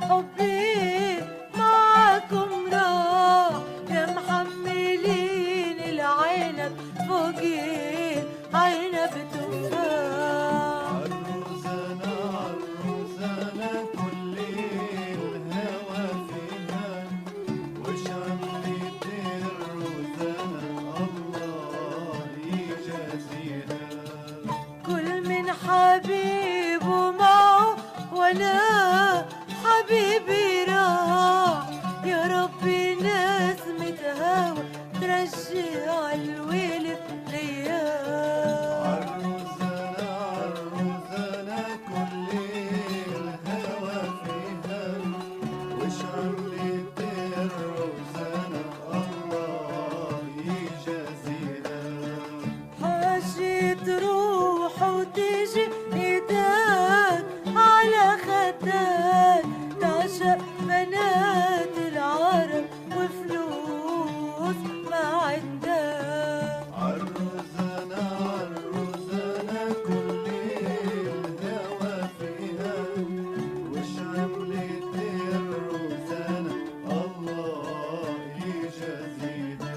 حبي معاكم راح، يا محملين العنب فوقين عنب تفاح. عالروزانة عالروزانة كل الهوى فيها، وش عملت الروزانة الله يجازيها. كل من حبيبه معه وانا حبيبي راح، يا ربي نسمة هوا ترجع الولد ليا. عالروزانة عالروزانة كل الهوى فيها، وش عملت الروزانة الله يجازيها. حاجة تروح وتيجي ايدك على خدك، تعشق بنات العرب وفلوس ما عندك. عالروزانة عالروزانة كل الهوى فيها، وش عملت الروزانة الله يجازيها.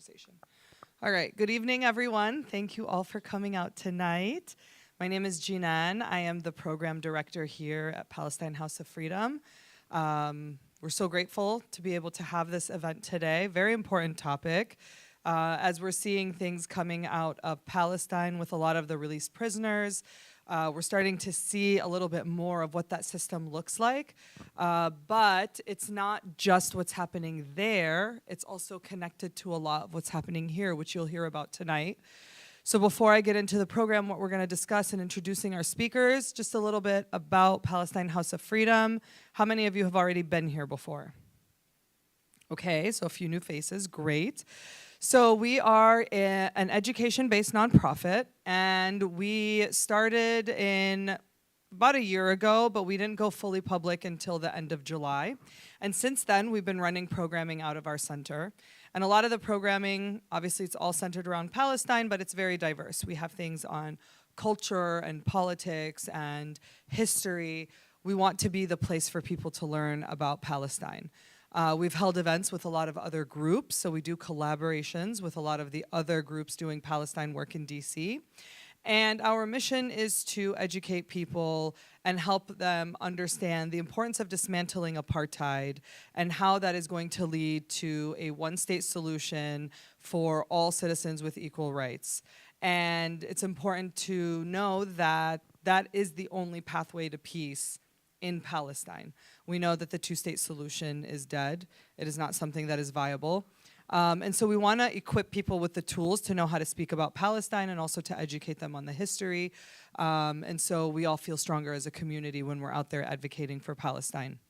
conversation. All right, good evening, everyone. Thank you all for coming out tonight. My name is Jinan. I am the program director here at Palestine House of Freedom. We're so grateful to be able to have this event today. Very important topic. As we're seeing things coming out of Palestine with a lot of the released prisoners, we're starting to see a little bit more of what that system looks like. But it's not just what's happening there, it's also connected to a lot of what's happening here, which you'll hear about tonight. So before I get into the program, what we're going to discuss and introducing our speakers, just a little bit about Palestine House of Freedom. How many of you have already been here before? Okay, so a few new faces, great. So we are an education-based nonprofit, and we started in about a year ago, but we didn't go fully public until the end of July. And since then, we've been running programming out of our center. And a lot of the programming, obviously it's all centered around Palestine, but it's very diverse. We have things on culture and politics and history. We want to be the place for people to learn about Palestine. We've held events with a lot of other groups, so we do collaborations with a lot of the other groups doing Palestine work in DC. And our mission is to educate people and help them understand the importance of dismantling apartheid and how that is going to lead to a one-state solution for all citizens with equal rights. And it's important to know that that is the only pathway to peace in Palestine. We know that the two-state solution is dead. It is not something that is viable. And so we want to equip people with the tools to know how to speak about Palestine and also to educate them on the history. And so we all feel stronger as a community when we're out there advocating for Palestine.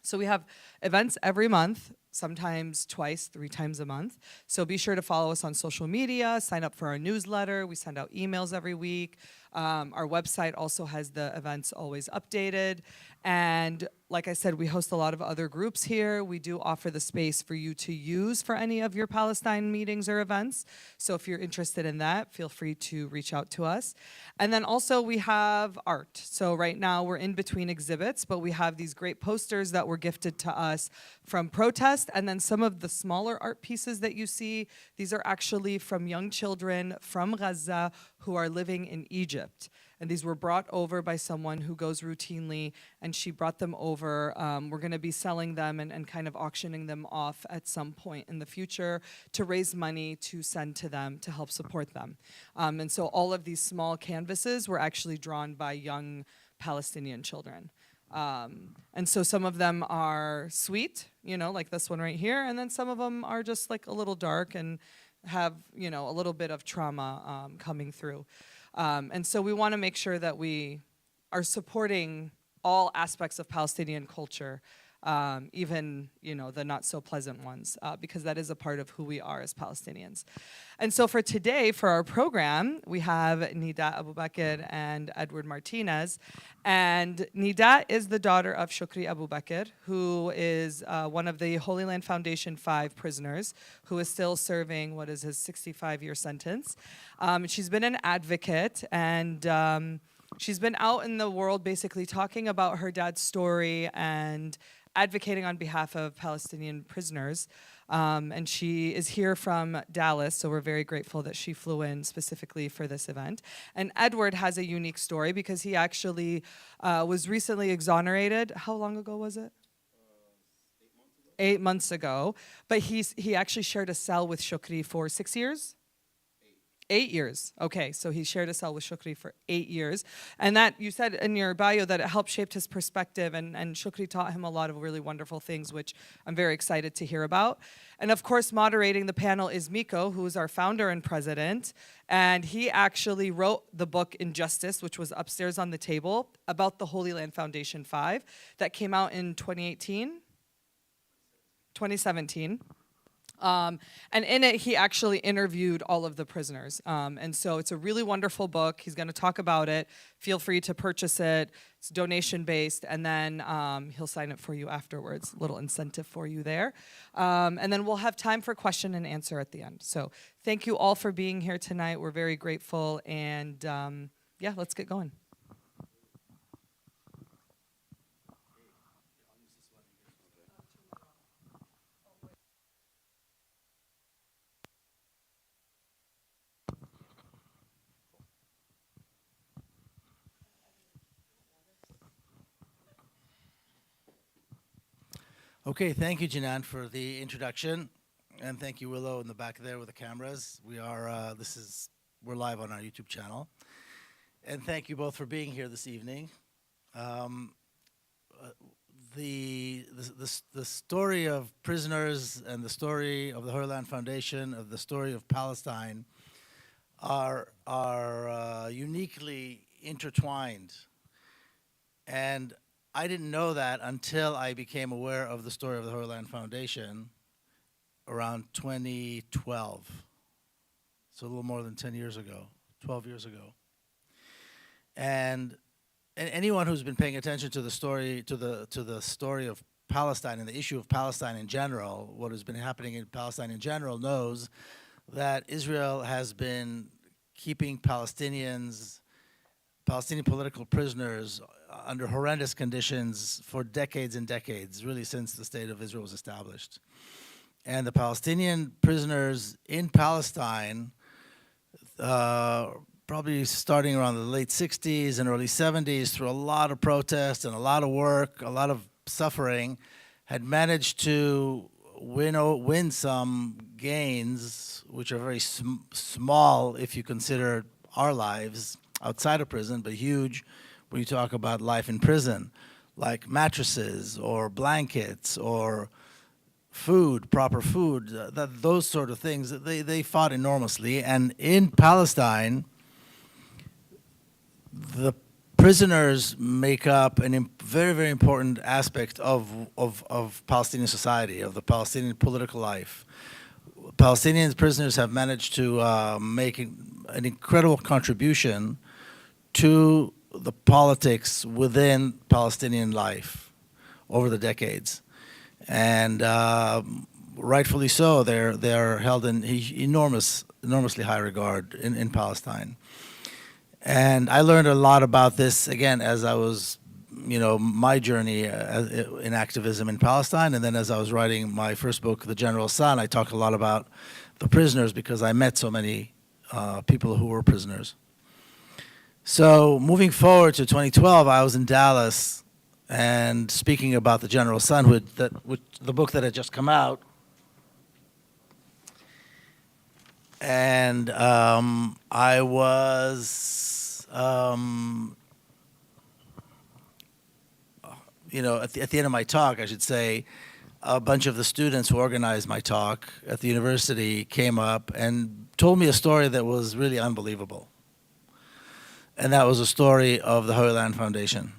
So we have events every month, sometimes twice, 3 times a month. So be sure to follow us on social media, sign up for our newsletter. We send out emails every week. Our website also has the events always updated. And like I said, we host a lot of other groups here. We do offer the space for you to use for any of your Palestine meetings or events. So if you're interested in that, feel free to reach out to us. And then also we have art. So right now we're in between exhibits, but we have these great posters that were gifted to us from protest. And then some of the smaller art pieces that you see, these are actually from young children from Gaza who are living in Egypt. And these were brought over by someone who goes routinely, and she brought them over. We're going to be selling them and kind of auctioning them off at some point in the future to raise money to send to them to help support them. And so all of these small canvases were actually drawn by young Palestinian children. And so some of them are sweet, you know, like this one right here, and then some of them are just like a little dark and have, you know, a little bit of trauma coming through. And so we want to make sure that we are supporting all aspects of Palestinian culture, even, you know, the not so pleasant ones, because that is a part of who we are as Palestinians. And so for today, for our program, we have Nida Abu Bakr and Edward Martinez. And Nida is the daughter of Shukri Abu Bakr, who is one of the Holy Land Foundation 5 prisoners, who is still serving what is his 65-year sentence. She's been an advocate, and she's been out in the world basically talking about her dad's story and advocating on behalf of Palestinian prisoners. And she is here from Dallas, so we're very grateful that she flew in specifically for this event. And Edward has a unique story because he actually was recently exonerated. How long ago was it? 8 months ago. But he actually shared a cell with Shukri for 6 years? 8 years. Okay, so he shared a cell with Shukri for 8 years. And that, you said in your bio that it helped shape his perspective, and Shukri taught him a lot of really wonderful things, which I'm very excited to hear about. And of course, moderating the panel is Miko, who is our founder and president. And he actually wrote the book Injustice, which was upstairs on the table, about the Holy Land Foundation 5, that came out in 2018? 2017. And in it, he actually interviewed all of the prisoners. And so it's a really wonderful book. He's going to talk about it. Feel free to purchase it. It's donation-based, and then he'll sign it for you afterwards. A little incentive for you there. And then we'll have time for question and answer at the end. So thank you all for being here tonight. We're very grateful. And yeah, let's get going. Okay, thank you, Jinan, for the introduction, and thank you, Willow, in the back there with the cameras. We're live on our YouTube channel, and thank you both for being here this evening. Um, uh, the story of prisoners and the story of the Holy Land Foundation, of the story of Palestine, are uniquely intertwined, and I didn't know that until I became aware of the story of the Holy Land Foundation around 2012. So a little more than 10 years ago, 12 years ago. And anyone who's been paying attention to the story, to the story of Palestine and the issue of Palestine in general, what has been happening in Palestine in general, knows that Israel has been keeping Palestinian political prisoners under horrendous conditions for decades and decades, really since the state of Israel was established. And the Palestinian prisoners in Palestine, probably starting around the late 60s and early 70s, through a lot of protests and a lot of work, a lot of suffering, had managed to win some gains, which are very small if you consider our lives outside of prison, but huge when you talk about life in prison, like mattresses or blankets or food, proper food, those sort of things. They fought enormously. And in Palestine, the prisoners make up a very, very important aspect of Palestinian society, of the Palestinian political life. Palestinian prisoners have managed to make an incredible contribution to the politics within Palestinian life over the decades, and rightfully so. They're held in enormously high regard in Palestine. And I learned a lot about this again as I was, my journey in activism in Palestine, and then as I was writing my first book, The General Son, I talked a lot about the prisoners because I met so many people who were prisoners. So moving forward to 2012, I was in Dallas and speaking about The General Son, the book that had just come out. And I was, at the end of my talk, I should say, a bunch of the students who organized my talk at the university came up and told me a story that was really unbelievable. And that was a story of the Holy Land Foundation.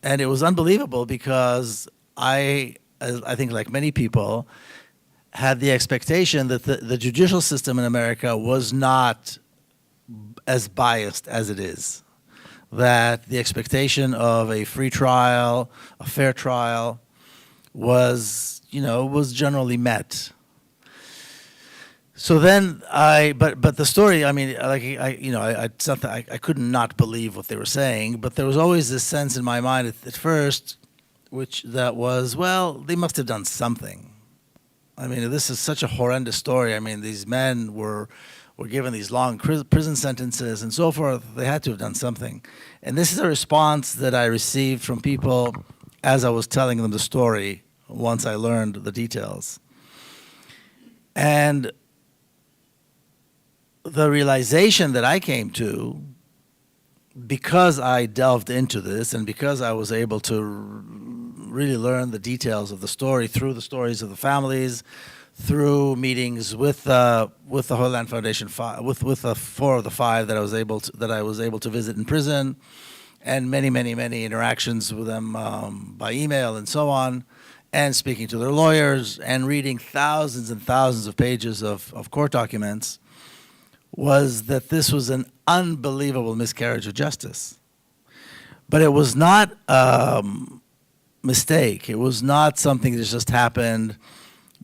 And it was unbelievable because I think like many people, had the expectation that the judicial system in America was not as biased as it is. That the expectation of a free trial, a fair trial, was generally met. So then but the story, I could not believe what they were saying, but there was always this sense in my mind at first, that was, well, they must have done something. I mean, this is such a horrendous story. I mean, these men were given these long prison sentences and so forth. They had to have done something. And this is a response that I received from people as I was telling them the story once I learned the details. And the realization that I came to, because I delved into this and because I was able to really learn the details of the story through the stories of the families, through meetings with the Holy Land Foundation, with the 4 of the 5 that I was able to visit in prison, and many interactions with them by email and so on, and speaking to their lawyers and reading thousands and thousands of pages of court documents, was that this was an unbelievable miscarriage of justice. But it was not a mistake. It was not something that just happened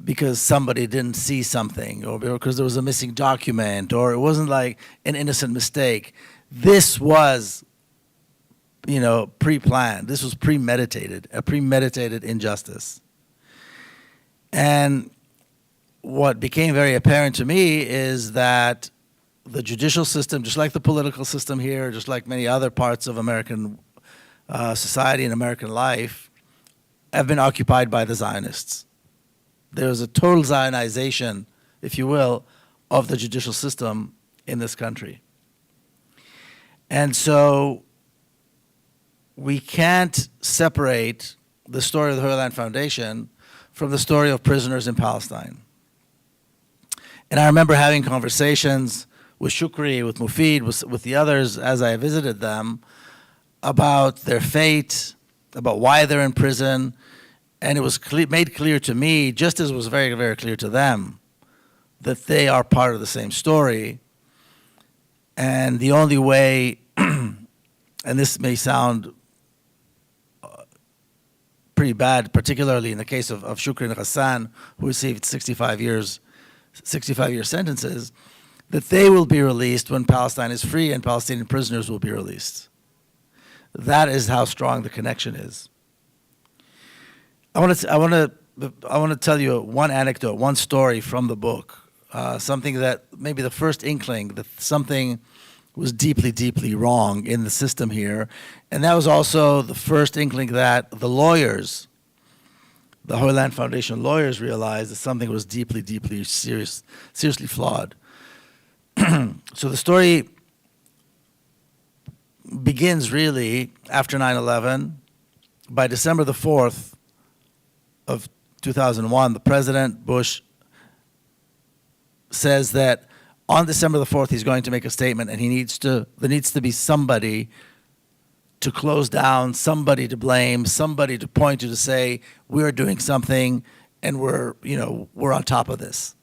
because somebody didn't see something or because there was a missing document, or it wasn't like an innocent mistake. This was, pre-planned. This was premeditated, a premeditated injustice. And what became very apparent to me is that the judicial system, just like the political system here, just like many other parts of American society and American life, have been occupied by the Zionists. There is a total Zionization, if you will, of the judicial system in this country. And so we can't separate the story of the Holy Land Foundation from the story of prisoners in Palestine. And I remember having conversations with Shukri, with Mufid, with the others as I visited them about their fate, about why they're in prison. And it was made clear to me, just as it was very, very clear to them, that they are part of the same story. And the only way, and this may sound pretty bad, particularly in the case of Shukri and Hassan, who received 65-year sentences, that they will be released when Palestine is free and Palestinian prisoners will be released. That is how strong the connection is. I want to tell you one anecdote, one story from the book, something that maybe the first inkling that something was deeply, deeply wrong in the system here. And that was also the first inkling that the lawyers, the Holy Land Foundation lawyers, realized that something was deeply, deeply seriously flawed. So the story begins really after 9/11. By December the 4th of 2001, the President Bush says that on December the 4th, he's going to make a statement, and there needs to be somebody to close down, somebody to blame, somebody to point to say, we're doing something and we're on top of this.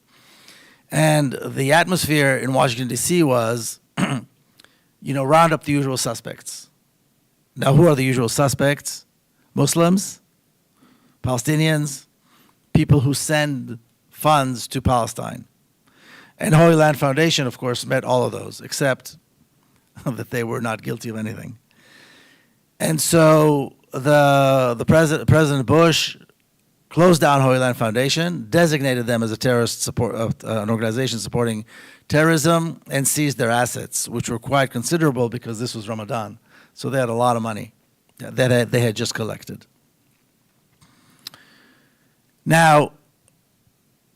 And the atmosphere in Washington, D.C. was, round up the usual suspects. Now, who are the usual suspects? Muslims, Palestinians, people who send funds to Palestine. And Holy Land Foundation, of course, met all of those, except that they were not guilty of anything. And so President Bush closed down Holy Land Foundation, designated them as a terrorist support, an organization supporting terrorism, and seized their assets, which were quite considerable because this was Ramadan. So they had a lot of money that they had just collected. Now,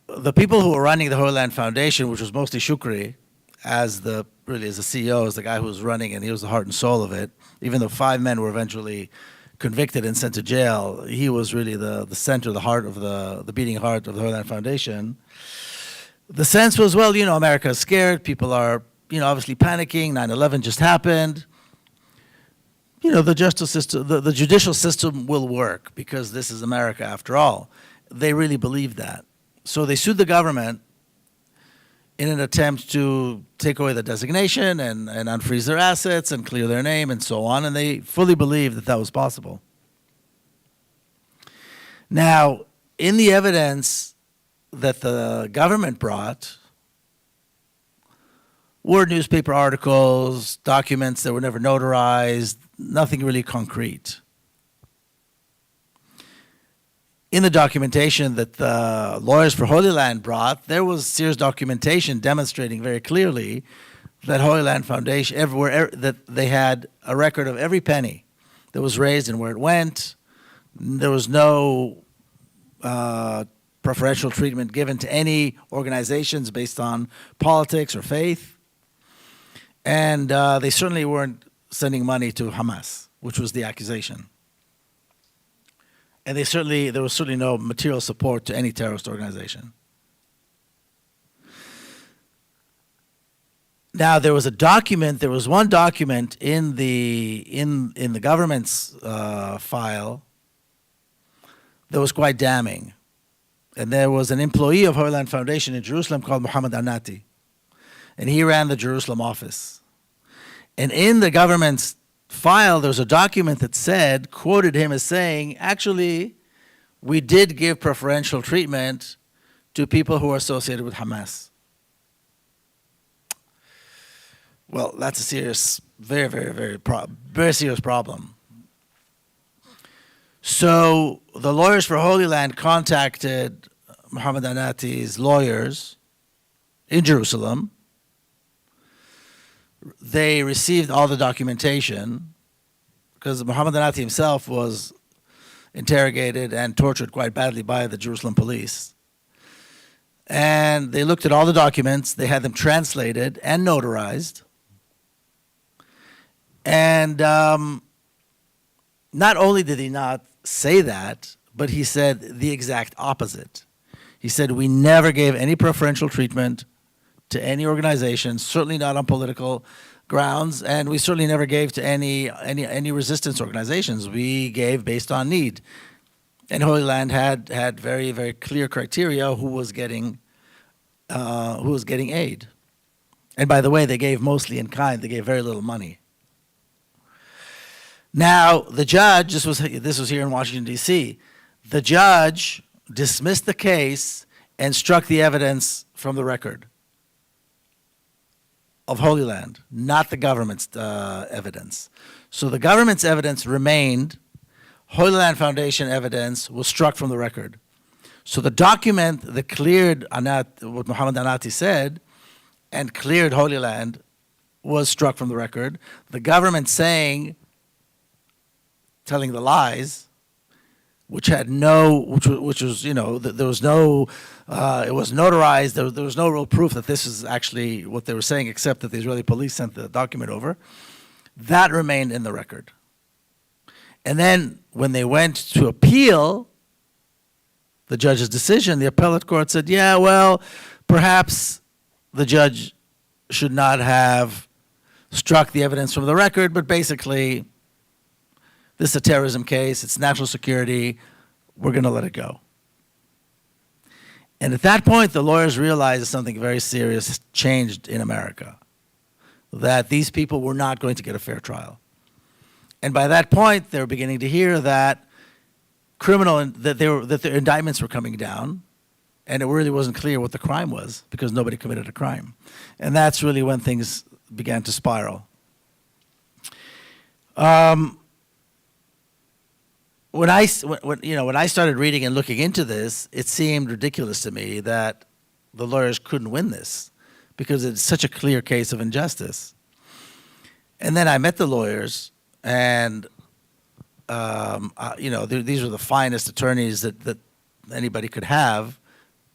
the people who were running the Holy Land Foundation, which was mostly Shukri, as the CEO, as the guy who was running, and he was the heart and soul of it, even though 5 men were eventually convicted and sent to jail, he was really the center, the heart of the beating heart of the Holy Land Foundation. The sense was, well, America is scared, people are, obviously panicking, 9/11 just happened. The justice system, the judicial system will work because this is America after all. They really believed that. So they sued the government in an attempt to take away the designation and unfreeze their assets and clear their name and so on, and they fully believed that that was possible. Now, in the evidence that the government brought were newspaper articles, documents that were never notarized, nothing really concrete. In the documentation that the lawyers for Holy Land brought, there was serious documentation demonstrating very clearly that Holy Land Foundation, that they had a record of every penny that was raised and where it went. There was no preferential treatment given to any organizations based on politics or faith. And they certainly weren't sending money to Hamas, which was the accusation. And there was certainly no material support to any terrorist organization. Now there was one document in the government's file that was quite damning. And there was an employee of Holy Land Foundation in Jerusalem called Muhammad Anati. And he ran the Jerusalem office. And in the government's file, there was a document that quoted him as saying, actually, we did give preferential treatment to people who are associated with Hamas. Well, that's a serious, very, very, very serious problem. So the lawyers for Holy Land contacted Muhammad Anati's lawyers in Jerusalem. They received all the documentation because Muhammad Anati himself was interrogated and tortured quite badly by the Jerusalem police. And they looked at all the documents, they had them translated and notarized. And not only did he not say that, but he said the exact opposite. He said, we never gave any preferential treatment to any organization, certainly not on political grounds, and we certainly never gave to any resistance organizations. We gave based on need. And Holy Land had very, very clear criteria who was getting aid. And by the way, they gave mostly in kind. They gave very little money. Now, the judge, this was here in Washington, D.C., the judge dismissed the case and struck the evidence from the record of Holy Land, not the government's evidence. So the government's evidence remained. Holy Land Foundation evidence was struck from the record. So the document that cleared what Muhammad Anati said and cleared Holy Land was struck from the record. The government telling the lies, which was, there was no, it was notarized, there was no real proof that this is actually what they were saying, except that the Israeli police sent the document over. That remained in the record. And then when they went to appeal the judge's decision, the appellate court said, yeah, well, perhaps the judge should not have struck the evidence from the record, but basically, this is a terrorism case, it's national security, we're going to let it go. And at that point, the lawyers realized something very serious changed in America, that these people were not going to get a fair trial. And by that point, they were beginning to hear that that their indictments were coming down, and it really wasn't clear what the crime was because nobody committed a crime. And that's really when things began to spiral. When I started reading and looking into this, it seemed ridiculous to me that the lawyers couldn't win this because it's such a clear case of injustice. And then I met the lawyers, and these were the finest attorneys that anybody could have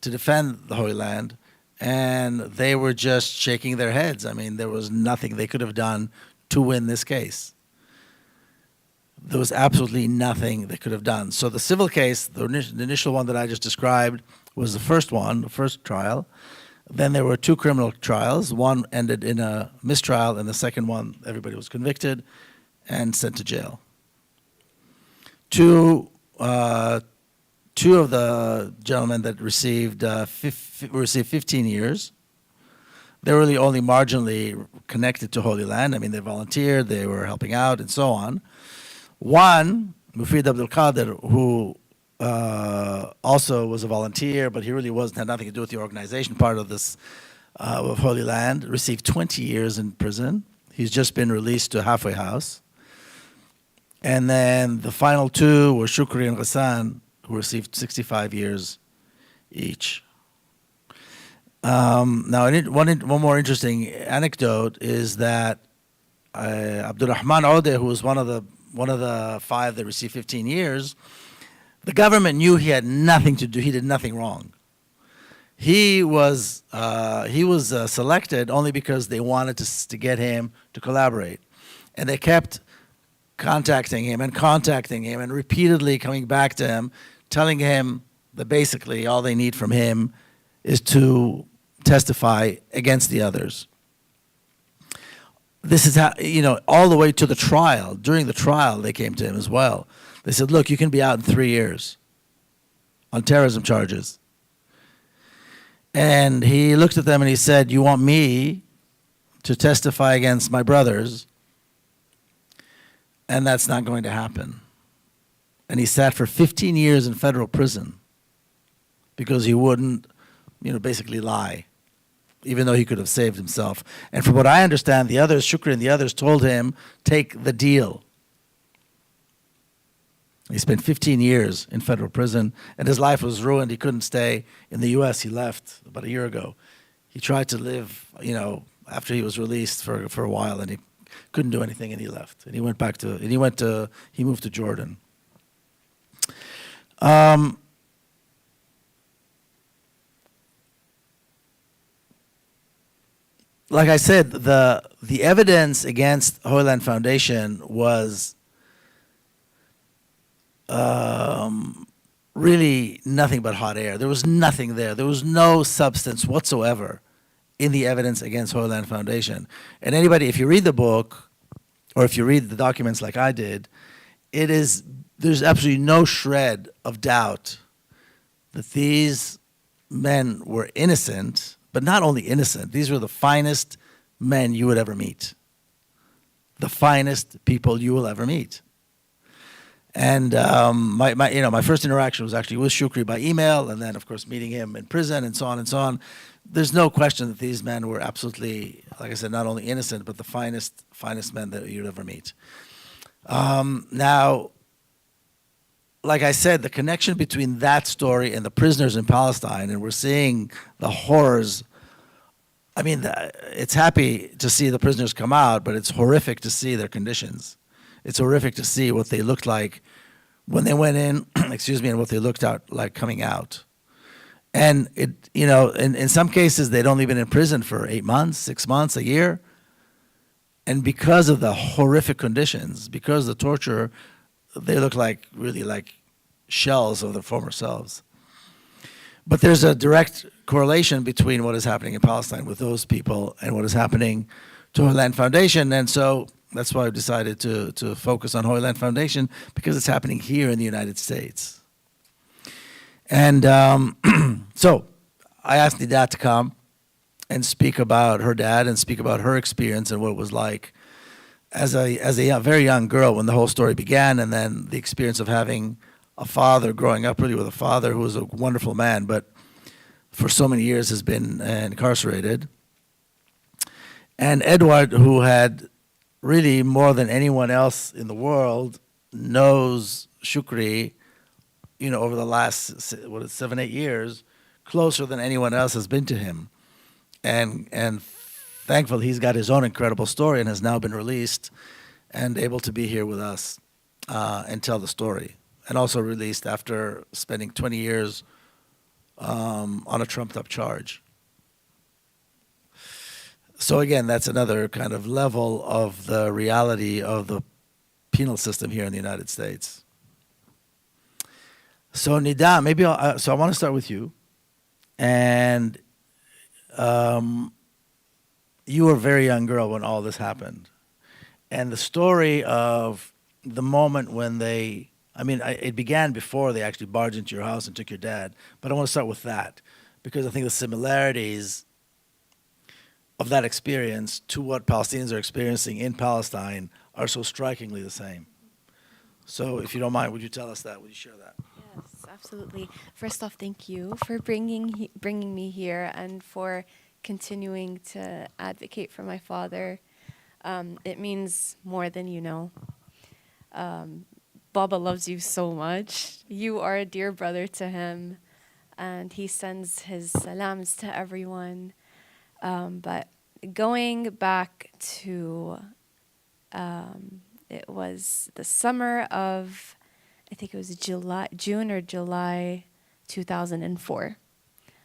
to defend the Holy Land, and they were just shaking their heads. I mean, there was nothing they could have done to win this case. There was absolutely nothing they could have done. So the civil case, the initial one that I just described, was the first trial. Then there were two criminal trials. One ended in a mistrial, and the second one, everybody was convicted and sent to jail. Two of the gentlemen that received 15 years. They were really only marginally connected to Holy Land. I mean, they volunteered, they were helping out, and so on. One, Mufid Abdul Qadir, who also was a volunteer, but he really had nothing to do with the organization part of this, of Holy Land, received 20 years in prison. He's just been released to a halfway house. And then the final two were Shukri and Ghassan, who received 65 years each. Now, one more interesting anecdote is that Abdurrahman Odeh, who was one of the five that received 15 years, the government knew he had nothing to do. He did nothing wrong. He was selected only because they wanted to get him to collaborate, and they kept contacting him and repeatedly coming back to him, telling him that basically all they need from him is to testify against the others. This is how, all the way to the trial. During the trial, they came to him as well. They said, look, you can be out in 3 years on terrorism charges. And he looked at them and he said, you want me to testify against my brothers? And that's not going to happen. And he sat for 15 years in federal prison because he wouldn't, basically lie, even though he could have saved himself. And from what I understand, the others, Shukri and the others, told him, take the deal. He spent 15 years in federal prison, and his life was ruined. He couldn't stay in the U.S. He left about a year ago. He tried to live, after he was released for a while, and he couldn't do anything, and he left. And he moved to Jordan. Like I said, the evidence against Holy Land Foundation was really nothing but hot air. There was nothing there. There was no substance whatsoever in the evidence against Holy Land Foundation. And anybody, if you read the book, or if you read the documents like I did, there's absolutely no shred of doubt that these men were innocent, but not only innocent, these were the finest men you would ever meet. The finest people you will ever meet. And my first interaction was actually with Shukri by email, and then of course meeting him in prison and so on and so on. There's no question that these men were absolutely, like I said, not only innocent, but the finest men that you'd ever meet. Now, like I said, the connection between that story and the prisoners in Palestine, and we're seeing the horrors. I mean, it's happy to see the prisoners come out, but it's horrific to see their conditions. It's horrific to see what they looked like when they went in, excuse me, and what they looked out like coming out. And in some cases, they'd only been in prison for 8 months, 6 months, a year. And because of the horrific conditions, because of the torture, they look really like shells of their former selves. But there's a direct correlation between what is happening in Palestine with those people and what is happening to Holy Land Foundation. And so that's why I've decided to focus on Holy Land Foundation, because it's happening here in the United States. And so I asked Nida to come and speak about her dad and speak about her experience and what it was like as a very young girl when the whole story began, and then the experience of having a father, growing up really with a father who was a wonderful man, but for so many years has been incarcerated. And Edward, who had really more than anyone else in the world knows Shukri, over the last 7, 8 years, closer than anyone else has been to him. And thankfully, he's got his own incredible story and has now been released and able to be here with us and tell the story. And also released after spending 20 years on a trumped-up charge. So again, that's another kind of level of the reality of the penal system here in the United States. So Nida, maybe I want to start with you. And you were a very young girl when all this happened. And the story of the moment when it began before they actually barged into your house and took your dad. But I want to start with that, because I think the similarities of that experience to what Palestinians are experiencing in Palestine are so strikingly the same. So if you don't mind, would you tell us that? Would you share that? Yes, absolutely. First off, thank you for bringing me here and for continuing to advocate for my father. It means more than you know. Baba loves you so much. You are a dear brother to him, and he sends his salams to everyone. But going back to, it was the summer of, I think it was June or July 2004.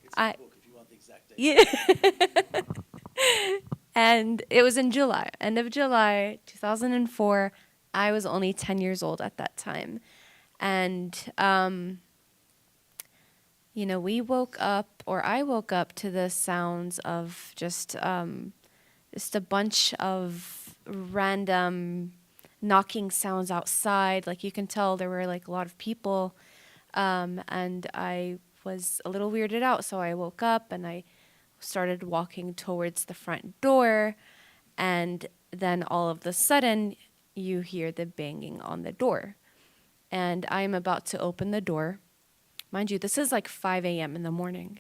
It's in the book if you want the exact date. Yeah. And it was in July, end of July 2004. I was only 10 years old at that time. And, we woke up, or I woke up to the sounds of just a bunch of random knocking sounds outside. Like you can tell there were like a lot of people. And I was a little weirded out. So I woke up and I started walking towards the front door. And then all of a sudden, you hear the banging on the door. And I'm about to open the door. Mind you, this is like 5 a.m. in the morning.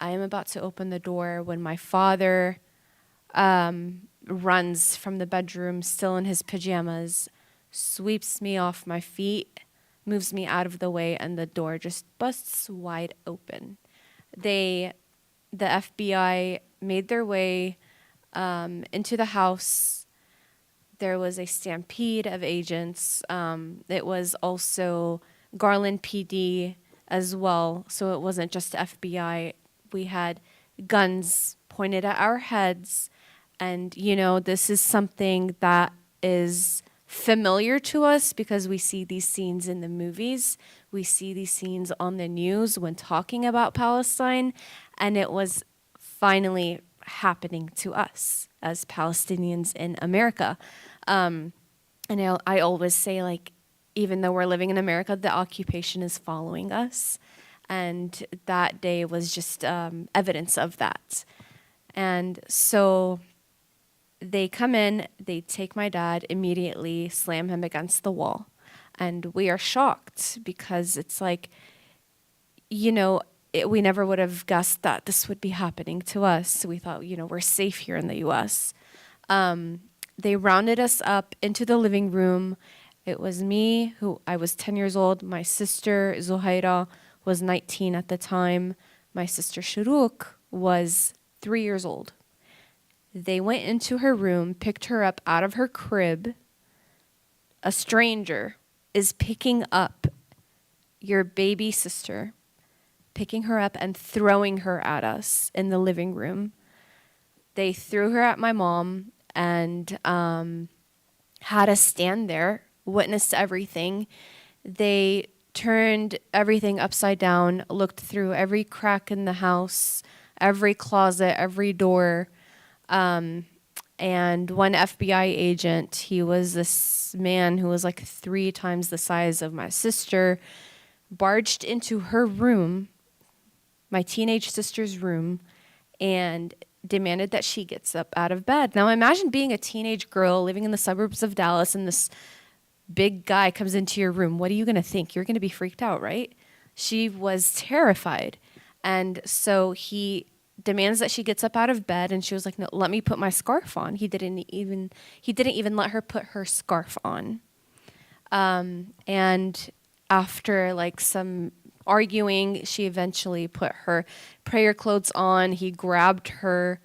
I am about to open the door when my father runs from the bedroom, still in his pajamas, sweeps me off my feet, moves me out of the way, and the door just busts wide open. The FBI made their way into the house. There was a stampede of agents. It was also Garland PD as well. So it wasn't just FBI. We had guns pointed at our heads. And, you know, this is something that is familiar to us because we see these scenes in the movies. We see these scenes on the news when talking about Palestine. And it was finally happening to us as Palestinians in America. And I always say, like, even though we're living in America, the occupation is following us. And that day was just evidence of that. And so they come in, they take my dad, immediately slam him against the wall. And we are shocked because it's like, you know, we never would have guessed that this would be happening to us. We thought, you know, we're safe here in the US. They rounded us up into the living room. It was me, who I was 10 years old. My sister, Zuhaira, was 19 at the time. My sister, Shuruk, was 3 years old. They went into her room, picked her up out of her crib. A stranger is picking up your baby sister, picking her up and throwing her at us in the living room. They threw her at my mom and had us stand there, witnessed everything. They turned everything upside down, looked through every crack in the house, every closet, every door. And one FBI agent, he was this man who was like 3 times the size of my sister, barged into her room, my teenage sister's room, and demanded that she gets up out of bed. Now imagine being a teenage girl living in the suburbs of Dallas and this big guy comes into your room. What are you going to think? You're going to be freaked out, right? She was terrified. And so he demands that she gets up out of bed, and she was like, no, let me put my scarf on. He didn't even let her put her scarf on. And after like some arguing, she eventually put her prayer clothes on. He grabbed her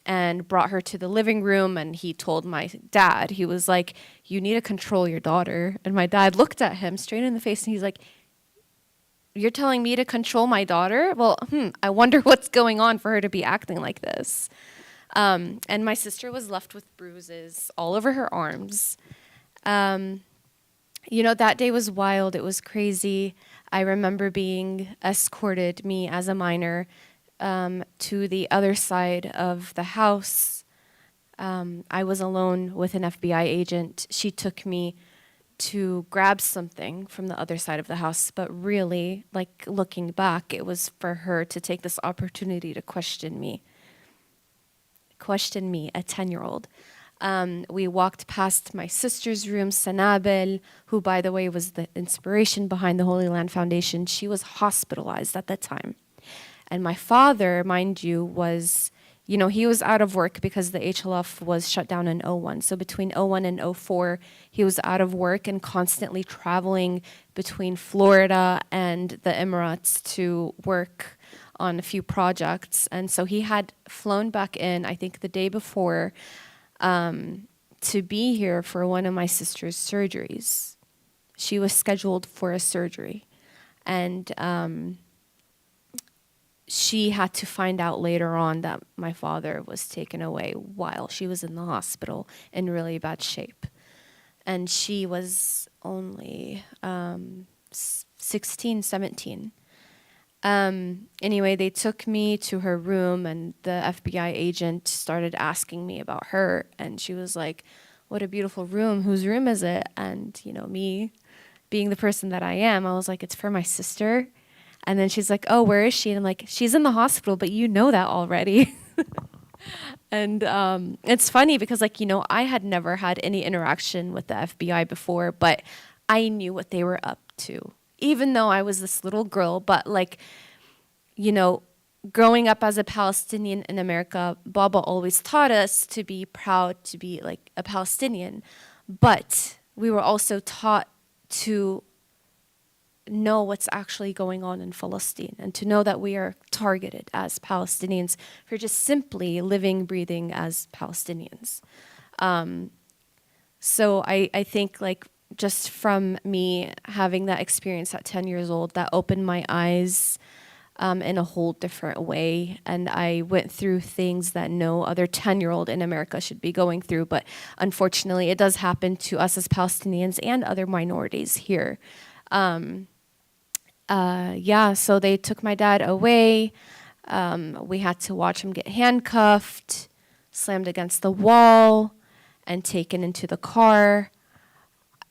and brought her to the living room, and he told my dad, he was like, you need to control your daughter. And my dad looked at him straight in the face, and he's like, you're telling me to control my daughter? Well, I wonder what's going on for her to be acting like this. And my sister was left with bruises all over her arms. You know, that day was wild. It was crazy. I remember being escorted, me as a minor, to the other side of the house. I was alone with an FBI agent. She took me to grab something from the other side of the house, but really, like, looking back, it was for her to take this opportunity to question me, a 10-year-old. We walked past my sister's room, Sanabel, who, by the way, was the inspiration behind the Holy Land Foundation. She was hospitalized at that time. And my father, mind you, was, you know, he was out of work because the HLF was shut down in 01. So between 01 and 04, he was out of work and constantly traveling between Florida and the Emirates to work on a few projects. And so he had flown back in, I think the day before, to be here for one of my sister's surgeries. She was scheduled for a surgery. And she had to find out later on that my father was taken away while she was in the hospital in really bad shape. And she was only 16, 17. Anyway, they took me to her room, and the FBI agent started asking me about her. And she was like, what a beautiful room. Whose room is it? And, you know, me being the person that I am, I was like, it's for my sister. And then she's like, oh, where is she? And I'm like, she's in the hospital, but you know that already. And it's funny because, like, you know, I had never had any interaction with the FBI before, but I knew what they were up to, even though I was this little girl. But, like, you know, growing up as a Palestinian in America, Baba always taught us to be proud to be, like, a Palestinian. But we were also taught to know what's actually going on in Palestine and to know that we are targeted as Palestinians for just simply living, breathing as Palestinians. So I think, like, just from me having that experience at 10 years old, that opened my eyes in a whole different way. And I went through things that no other 10-year-old in America should be going through. But unfortunately, it does happen to us as Palestinians and other minorities here. So they took my dad away. We had to watch him get handcuffed, slammed against the wall, and taken into the car.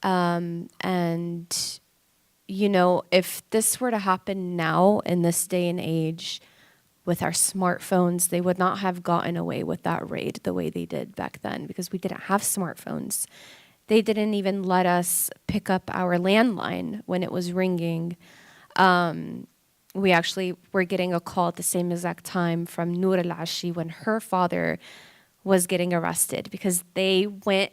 And, you know, if this were to happen now in this day and age with our smartphones, they would not have gotten away with that raid the way they did back then, because we didn't have smartphones. They didn't even let us pick up our landline when it was ringing. We actually were getting a call at the same exact time from Noor al-Ashi when her father was getting arrested, because they went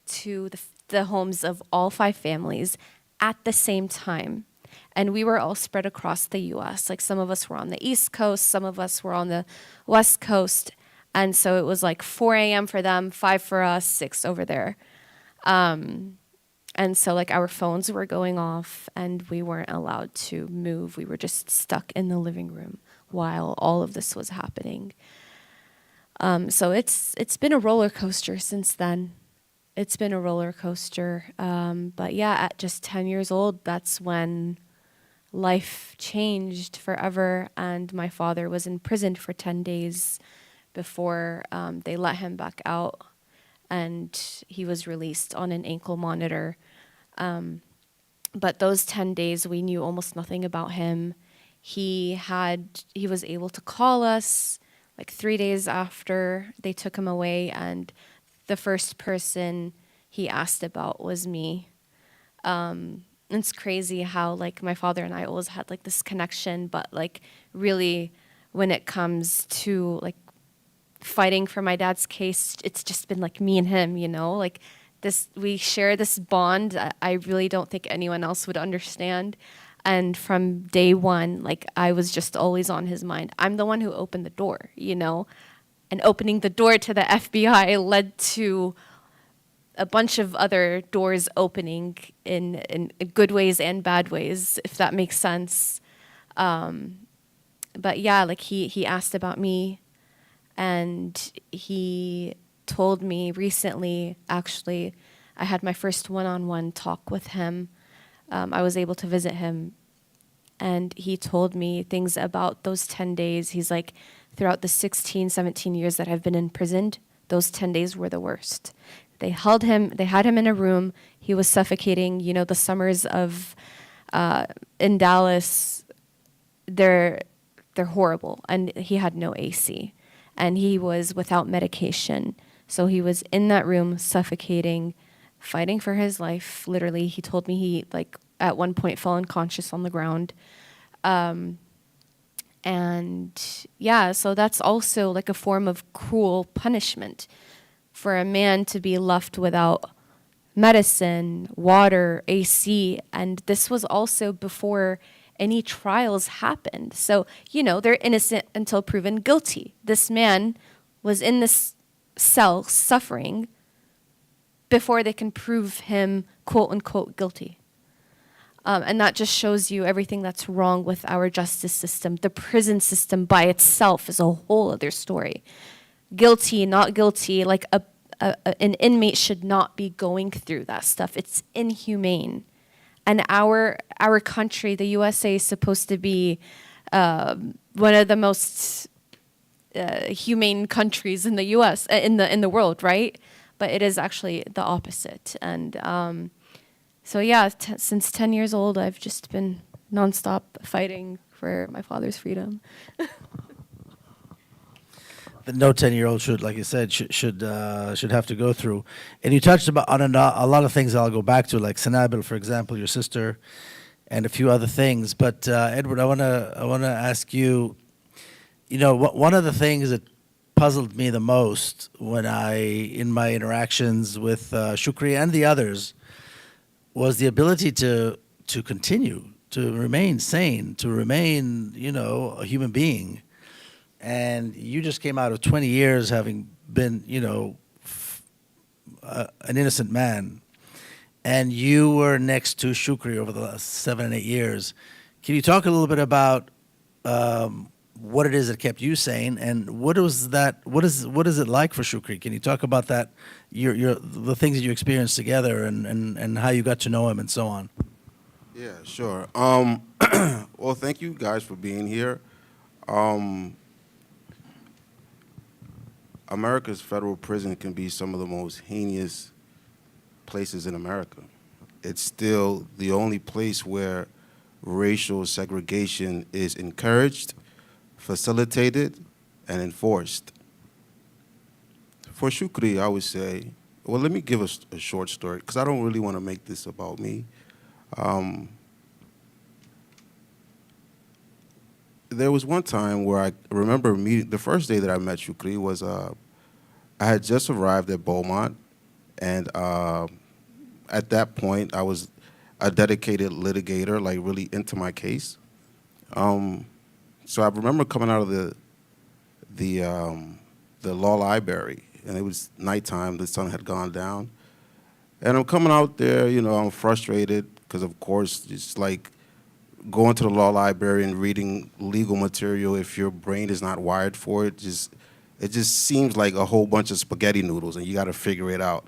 to the homes of all 5 families at the same time. And we were all spread across the US. Like, some of us were on the East Coast, some of us were on the West Coast. And so it was like 4 a.m. for them, 5 for us, 6 over there. And so, like, our phones were going off and we weren't allowed to move. We were just stuck in the living room while all of this was happening. So it's been a roller coaster since then. It's been a roller coaster. But yeah, at just 10 years old, that's when life changed forever. And my father was imprisoned for 10 days before they let him back out. And he was released on an ankle monitor. But those 10 days, we knew almost nothing about him. He was able to call us like 3 days after they took him away, and the first person he asked about was me. It's crazy how, like, my father and I always had like this connection, but like really when it comes to like fighting for my dad's case, it's just been like me and him, you know, like this, we share this bond I really don't think anyone else would understand. And from day one, like, I was just always on his mind. I'm the one who opened the door, you know, and opening the door to the FBI led to a bunch of other doors opening in good ways and bad ways, if that makes sense. But yeah, like he asked about me, and he told me recently, actually, I had my first one-on-one talk with him. I was able to visit him, and he told me things about those 10 days. He's like, throughout the 16, 17 years that I've been imprisoned, those 10 days were the worst. They held him, they had him in a room, he was suffocating. You know, the summers of, in Dallas, they're horrible, and he had no AC, and he was without medication. So he was in that room suffocating, fighting for his life. Literally, he told me he, like, at one point fell unconscious on the ground. And yeah, so that's also like a form of cruel punishment for a man to be left without medicine, water, AC. And this was also before any trials happened. So, you know, they're innocent until proven guilty. This man was in this cell suffering before they can prove him quote unquote guilty. And that just shows you everything that's wrong with our justice system. The prison system by itself is a whole other story. Guilty, not guilty, like an inmate should not be going through that stuff. It's inhumane. And our country, the USA, is supposed to be one of the most humane countries in the US, in the world, right? But it is actually the opposite. And so yeah, since 10 years old, I've just been nonstop fighting for my father's freedom. That no 10-year-old should, like you said, should have to go through. And you touched on a lot of things that I'll go back to, like Sanabil, for example, your sister, and a few other things. But Edward, I wanna ask you, you know, one of the things that puzzled me the most in my interactions with Shukri and the others was the ability to continue, to remain sane, to remain, you know, a human being. And you just came out of 20 years having been, you know, an innocent man. and you were next to Shukri over the last 7 and 8 years. Can you talk a little bit about what it is that kept you sane, and what is that? What is it like for Shukri? Can you talk about that? The things that you experienced together, and how you got to know him, and so on. Yeah, sure. Well, thank you guys for being here. America's federal prison can be some of the most heinous places in America. It's still the only place where racial segregation is encouraged, facilitated, and enforced. For Shukri, I would say, well, let me give a short story, because I don't really want to make this about me. There was one time where I remember meeting, the first day that I met Shukri was, I had just arrived at Beaumont, and at that point, I was a dedicated litigator, like really into my case. So I remember coming out of the law library, and it was nighttime, the sun had gone down. And I'm coming out there, you know, I'm frustrated, because of course, it's like going to the law library and reading legal material, if your brain is not wired for it, it just seems like a whole bunch of spaghetti noodles, and you got to figure it out.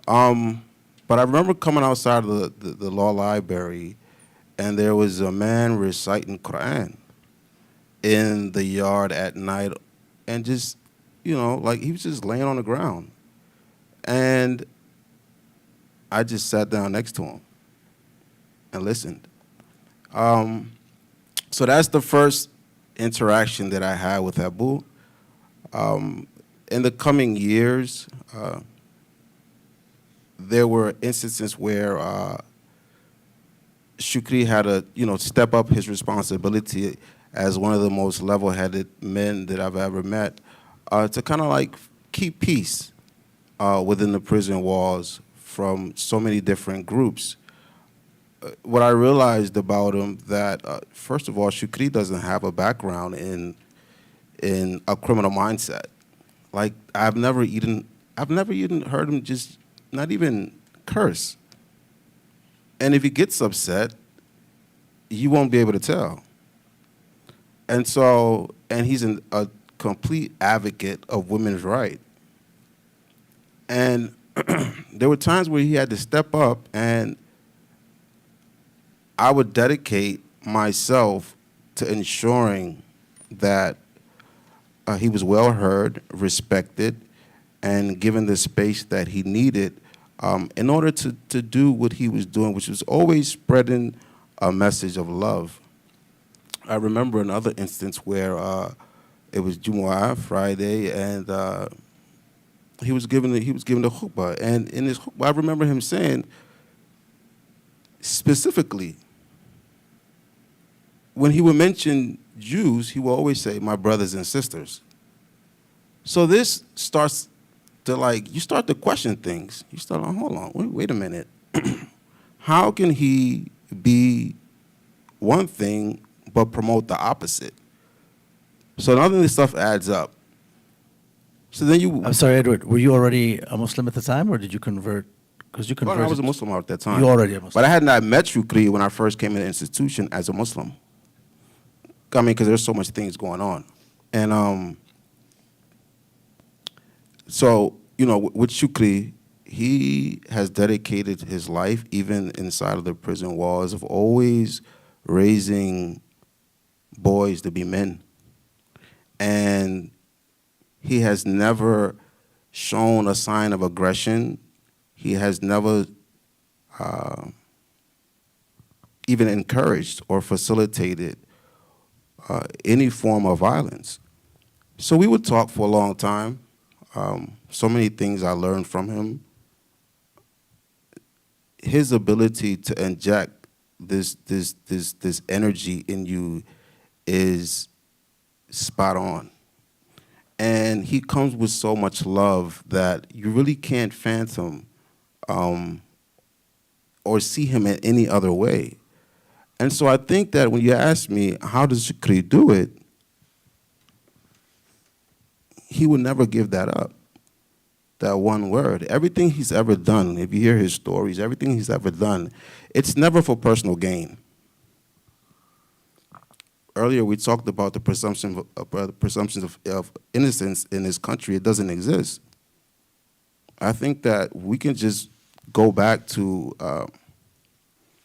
But I remember coming outside of the law library, and there was a man reciting Quran in the yard at night, and just, you know, like he was just laying on the ground. And I just sat down next to him and listened. So that's the first interaction that I had with Abu. In the coming years, there were instances where Shukri had to, you know, step up his responsibility as one of the most level-headed men that I've ever met, to kind of like keep peace within the prison walls from so many different groups. What I realized about him that, first of all, Shukri doesn't have a background in a criminal mindset. Like I've never even heard him just not even curse. And if he gets upset, you won't be able to tell. And so, and he's a complete advocate of women's rights. And there were times where he had to step up, and I would dedicate myself to ensuring that he was well heard, respected, and given the space that he needed in order to do what he was doing, which was always spreading a message of love. I remember another instance where it was Jumu'ah, Friday, and he was given the khutbah. And in his khutbah, I remember him saying, specifically, when he would mention Jews, he would always say, my brothers and sisters. So this starts to, like, you start to question things. You start, hold on, wait a minute. How can he be one thing but promote the opposite? So none of this stuff adds up. So then you... I'm sorry, Edward, were you already a Muslim at the time, or did you convert? Because you converted. I was a Muslim at that time. You already a Muslim. But I had not met Shukri when I first came in the institution as a Muslim. I mean, because there's so much things going on. And so, you know, with Shukri, he has dedicated his life, even inside of the prison walls, of always raising boys to be men. And he has never shown a sign of aggression. He has never even encouraged or facilitated any form of violence. So we would talk for a long time. So many things I learned from him. His ability to inject this energy in you is spot on. And he comes with so much love that you really can't fathom or see him in any other way. And so I think that when you ask me, how does Shukri do it? He would never give that up. that one word. Everything he's ever done, if you hear his stories, everything he's ever done, it's never for personal gain. Earlier, we talked about the presumptions of innocence in this country. It doesn't exist. I think that we can just go back to,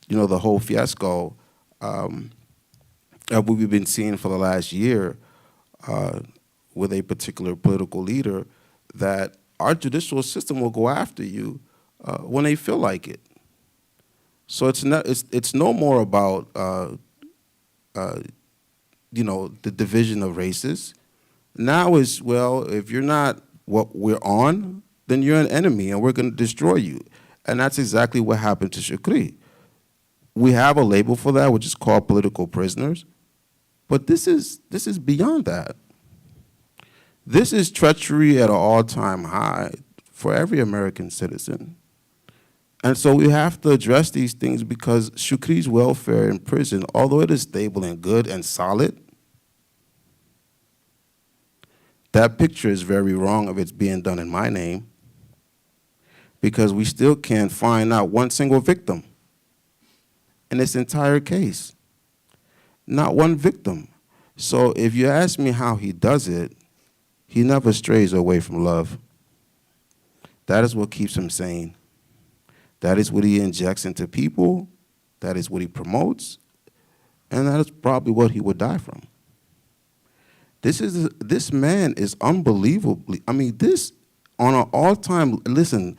the whole fiasco of what we've been seeing for the last year with a particular political leader, that our judicial system will go after you when they feel like it. So it's no more about the division of races. Now is, well, if you're not what we're on, then you're an enemy and we're going to destroy you. And that's exactly what happened to Shukri. We have a label for that, which is called political prisoners. But this is beyond that. This is treachery at an all-time high for every American citizen. And so we have to address these things, because Shukri's welfare in prison, although it is stable and good and solid, that picture is very wrong if it's being done in my name, because we still can't find out one single victim in this entire case. Not one victim. So if you ask me how he does it, he never strays away from love. That is what keeps him sane. That is what he injects into people. That is what he promotes. And that is probably what he would die from. This man is unbelievably, this on an all-time, listen,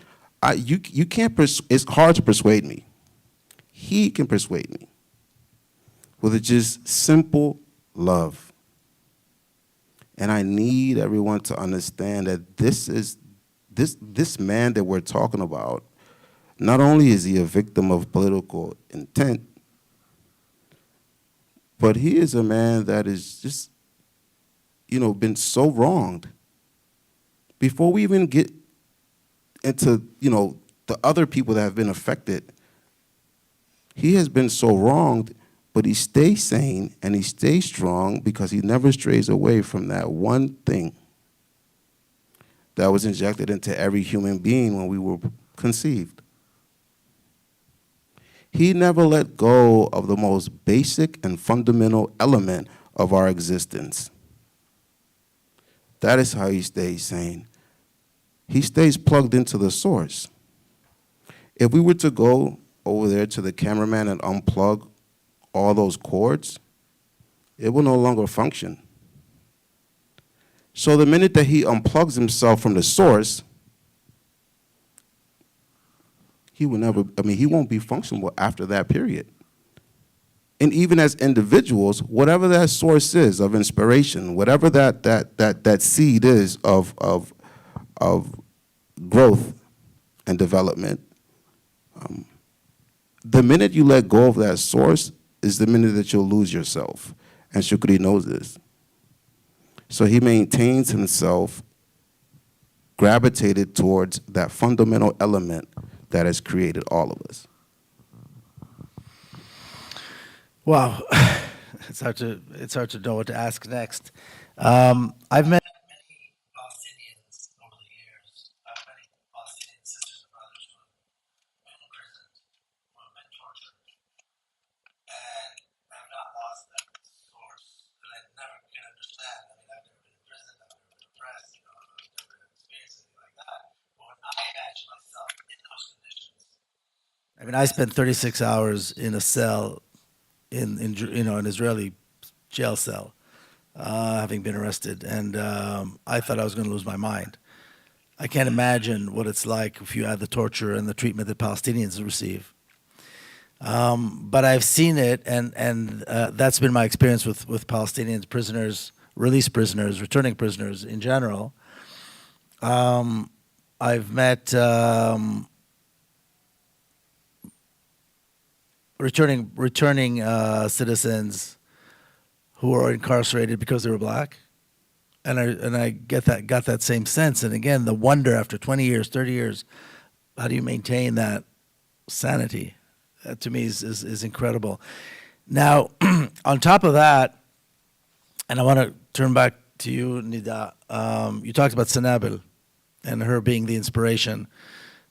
you can't, it's hard to persuade me. He can persuade me with just simple love. And I need everyone to understand that this man that we're talking about, not only is he a victim of political intent, but he is a man that is just, been so wronged. Before we even get into, the other people that have been affected, he has been so wronged, but he stays sane and he stays strong because he never strays away from that one thing that was injected into every human being when we were conceived. He never let go of the most basic and fundamental element of our existence. That is how he stays sane. He stays plugged into the source. If we were to go over there to the cameraman and unplug all those cords, it will no longer function. So the minute that he unplugs himself from the source, he won't be functional after that period. And even as individuals, whatever that source is of inspiration, whatever that seed is of growth and development, the minute you let go of that source is the minute that you'll lose yourself. And Shukri knows this. So he maintains himself gravitated towards that fundamental element that has created all of us. Wow, it's hard to know what to ask next. I've met many Palestinians over the years. I've met many Palestinian sisters and brothers who have been imprisoned, who have been tortured, and have not lost that source. And I never can understand. I've never been in prison, I've never been oppressed, I've never experienced anything like that. But when I imagine myself in those conditions, I spent 36 hours in a cell in an Israeli jail cell, having been arrested, and I thought I was going to lose my mind. I can't imagine what it's like if you had the torture and the treatment that Palestinians receive. But I've seen it, and that's been my experience with Palestinian prisoners, released prisoners, returning prisoners in general. I've met returning citizens who are incarcerated because they were black, and I got that same sense. And again, the wonder after 20 years, 30 years, how do you maintain that sanity? That to me is incredible. Now, on top of that, and I want to turn back to you, Nida. You talked about Sanabil, and her being the inspiration.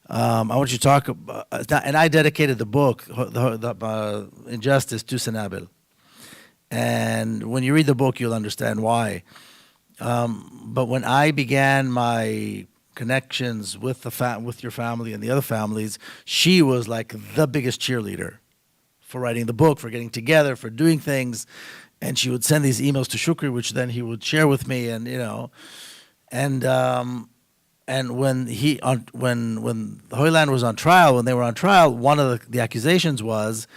I want you to talk about, and I dedicated the book, Injustice, to Sanabil. And when you read the book, you'll understand why. But when I began my connections with with your family and the other families, she was like the biggest cheerleader for writing the book, for getting together, for doing things. And she would send these emails to Shukri, which then he would share with me, and and when when Hoyland was on trial, when they were on trial, one of the accusations was,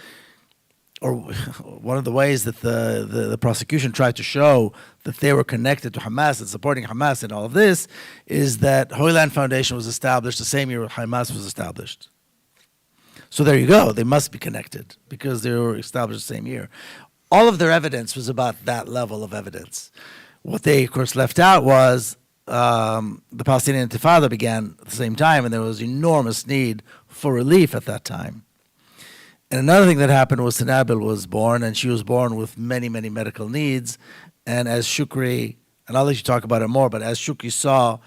or one of the ways that the prosecution tried to show that they were connected to Hamas and supporting Hamas in all of this, is that Hoyland Foundation was established the same year Hamas was established. So there you go. They must be connected because they were established the same year. All of their evidence was about that level of evidence. What they, of course, left out was the Palestinian Intifada began at the same time, and there was enormous need for relief at that time. And another thing that happened was Sanabil was born, and she was born with many, many medical needs. And as Shukri, and I'll let you talk about it more, but as Shukri saw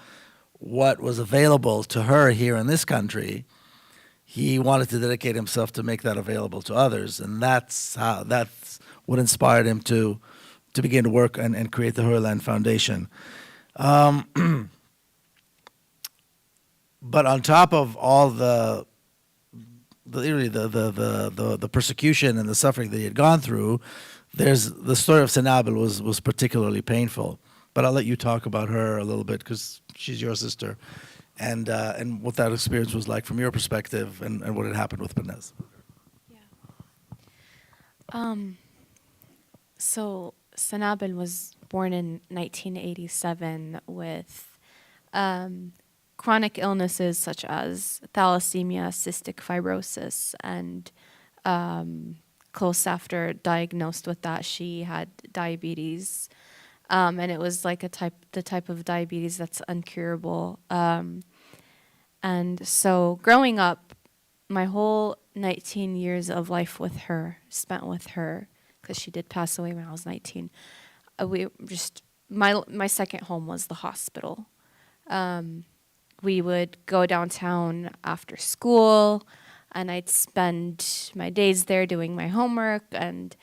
what was available to her here in this country, he wanted to dedicate himself to make that available to others. And that's what inspired him to begin to work and create the Hoyland Foundation. But on top of all the persecution and the suffering that he had gone through, there's the story of Sanabil was particularly painful. But I'll let you talk about her a little bit because she's your sister, and what that experience was like from your perspective, and what had happened with Benez. So Sanabil was born in 1987 with chronic illnesses such as thalassemia, cystic fibrosis, and close after diagnosed with that, she had diabetes, and it was like the type of diabetes that's uncurable. And so growing up, my whole 19 years of life with her, spent with her, because she did pass away when I was 19. My second home was the hospital. We would go downtown after school, and I'd spend my days there doing my homework and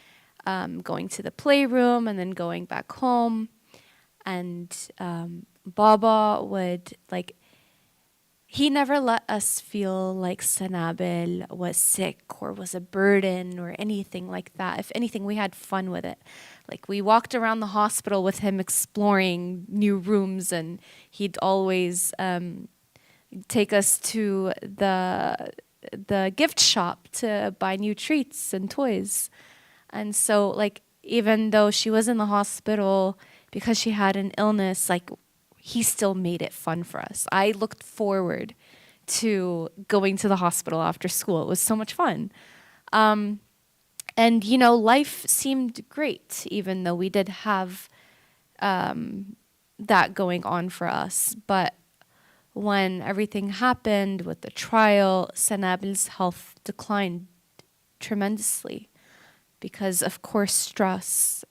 going to the playroom and then going back home. And Baba would, he never let us feel like Sanabil was sick or was a burden or anything like that. If anything, we had fun with it. Like, we walked around the hospital with him exploring new rooms, and he'd always take us to the gift shop to buy new treats and toys. And so, even though she was in the hospital because she had an illness, he still made it fun for us. I looked forward to going to the hospital after school. It was so much fun. And, life seemed great, even though we did have that going on for us. But when everything happened with the trial, Sanabil's health declined tremendously because, of course, stress.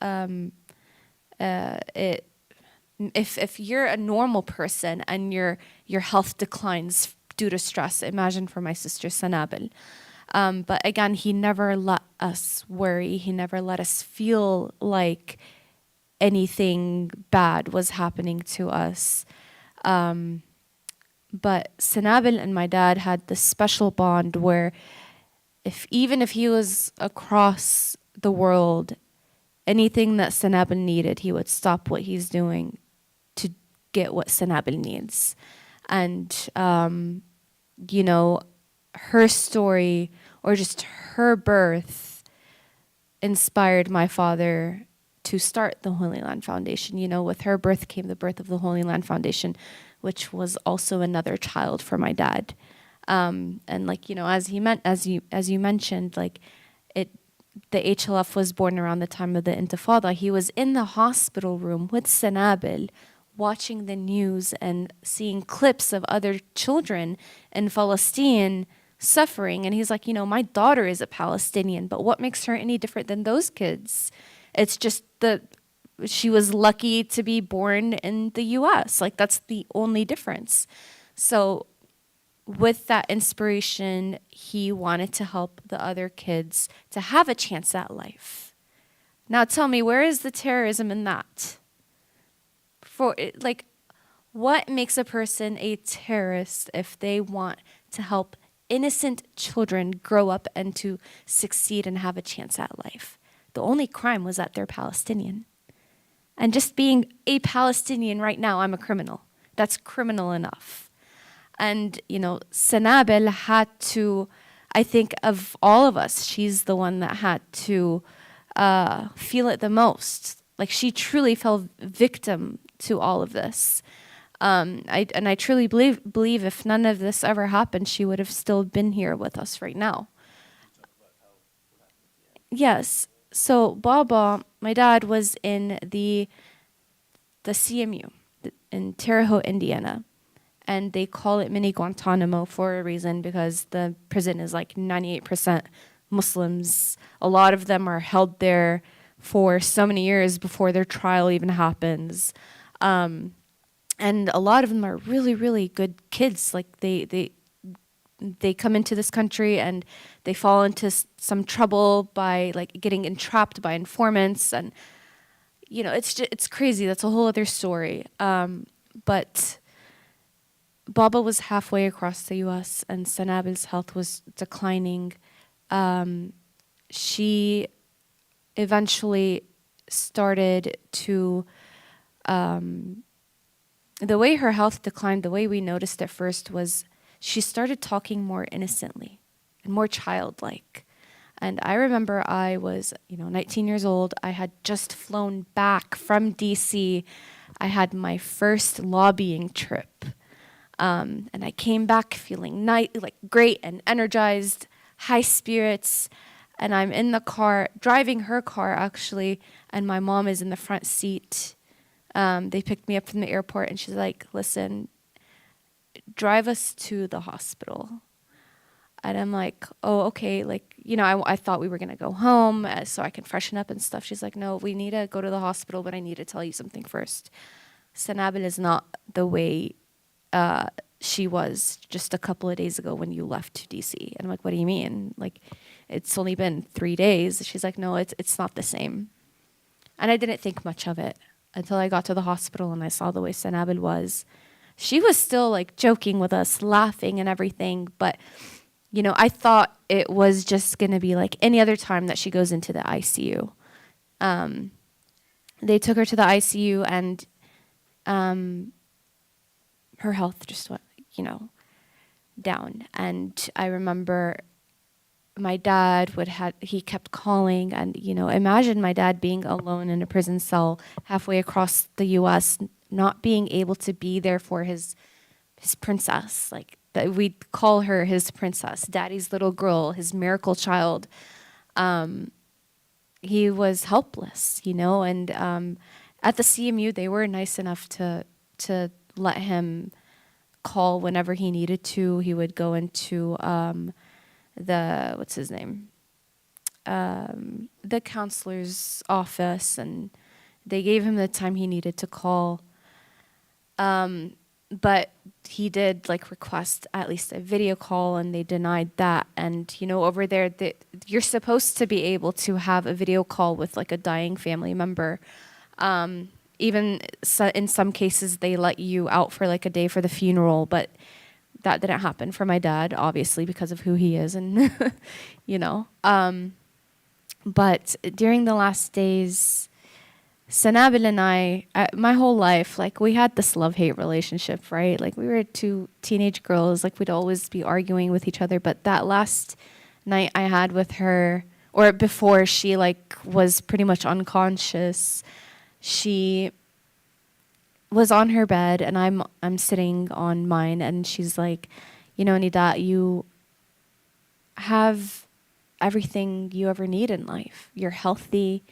If you're a normal person and your health declines due to stress, imagine for my sister Sanabil. But again, he never let us worry. He never let us feel like anything bad was happening to us. But Sanabil and my dad had this special bond where even if he was across the world, anything that Sanabil needed, he would stop what he's doing to get what Sanabil needs. And, her story, or just her birth, inspired my father to start the Holy Land Foundation. With her birth came the birth of the Holy Land Foundation, which was also another child for my dad. And as you mentioned, the HLF was born around the time of the Intifada. He was in the hospital room with Sanabil, watching the news and seeing clips of other children in Palestine suffering. And he's like, my daughter is a Palestinian, but what makes her any different than those kids? It's just that she was lucky to be born in the US. That's the only difference. So with that inspiration, he wanted to help the other kids to have a chance at life. Now tell me, where is the terrorism in that? What makes a person a terrorist if they want to help innocent children grow up and to succeed and have a chance at life? The only crime was that they're Palestinian. And just being a Palestinian right now, I'm a criminal. That's criminal enough. And, Sanabel had to, I think of all of us, she's the one that had to feel it the most. Like, she truly fell victim to all of this. I truly believe if none of this ever happened, she would have still been here with us right now. Yes. So Baba, my dad, was in the CMU in Terre Haute, Indiana. And they call it mini Guantanamo for a reason, because the prison is like 98% Muslims. A lot of them are held there for so many years before their trial even happens. And a lot of them are really, really good kids. Like they come into this country and they fall into some trouble by like getting entrapped by informants, and it's crazy. That's a whole other story. But Baba was halfway across the U.S. and Sanabel's health was declining. She eventually started to, the way her health declined, the way we noticed it first was she started talking more innocently and more childlike. And I remember I was, 19 years old. I had just flown back from DC. I had my first lobbying trip. And I came back feeling great and energized, high spirits. And I'm in the car, driving her car actually, and my mom is in the front seat. They picked me up from the airport, and she's like, listen, drive us to the hospital. And I'm like, oh, okay. I thought we were going to go home so I can freshen up and stuff. She's like, no, we need to go to the hospital, but I need to tell you something first. Sanabel is not the way she was just a couple of days ago when you left to DC. And I'm like, what do you mean? Like, it's only been 3 days. She's like, no, it's not the same. And I didn't think much of it until I got to the hospital and I saw the way Sanabel was. She was still like joking with us, laughing and everything. But, I thought it was just going to be like any other time that she goes into the ICU. They took her to the ICU and her health just went, down. And I remember my dad he kept calling, and, imagine my dad being alone in a prison cell halfway across the U.S., not being able to be there for his princess. Like, that we'd call her his princess, daddy's little girl, his miracle child. He was helpless, and at the CMU, they were nice enough to let him call whenever he needed to. He would go into what's his name? The counselor's office, and they gave him the time he needed to call. But he did request at least a video call, and they denied that. And over there, you're supposed to be able to have a video call with a dying family member. Even in some cases, they let you out for a day for the funeral, but that didn't happen for my dad, obviously, because of who he is, and but during the last days, Sanabel and I, my whole life, we had this love-hate relationship, right? We were two teenage girls, we'd always be arguing with each other. But that last night I had with her, or before she was pretty much unconscious, she was on her bed and I'm sitting on mine, and she's like, Nida, you have everything you ever need in life. You're healthy.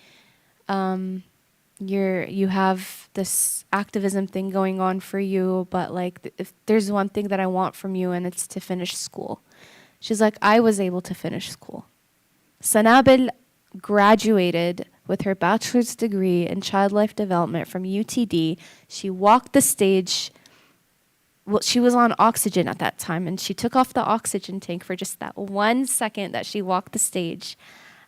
You have this activism thing going on for you, but if there's one thing that I want from you, and it's to finish school. She's like, I was able to finish school. Sanabel graduated with her bachelor's degree in child life development from UTD. She walked the stage well, she was on oxygen at that time, and she took off the oxygen tank for just that 1 second that she walked the stage.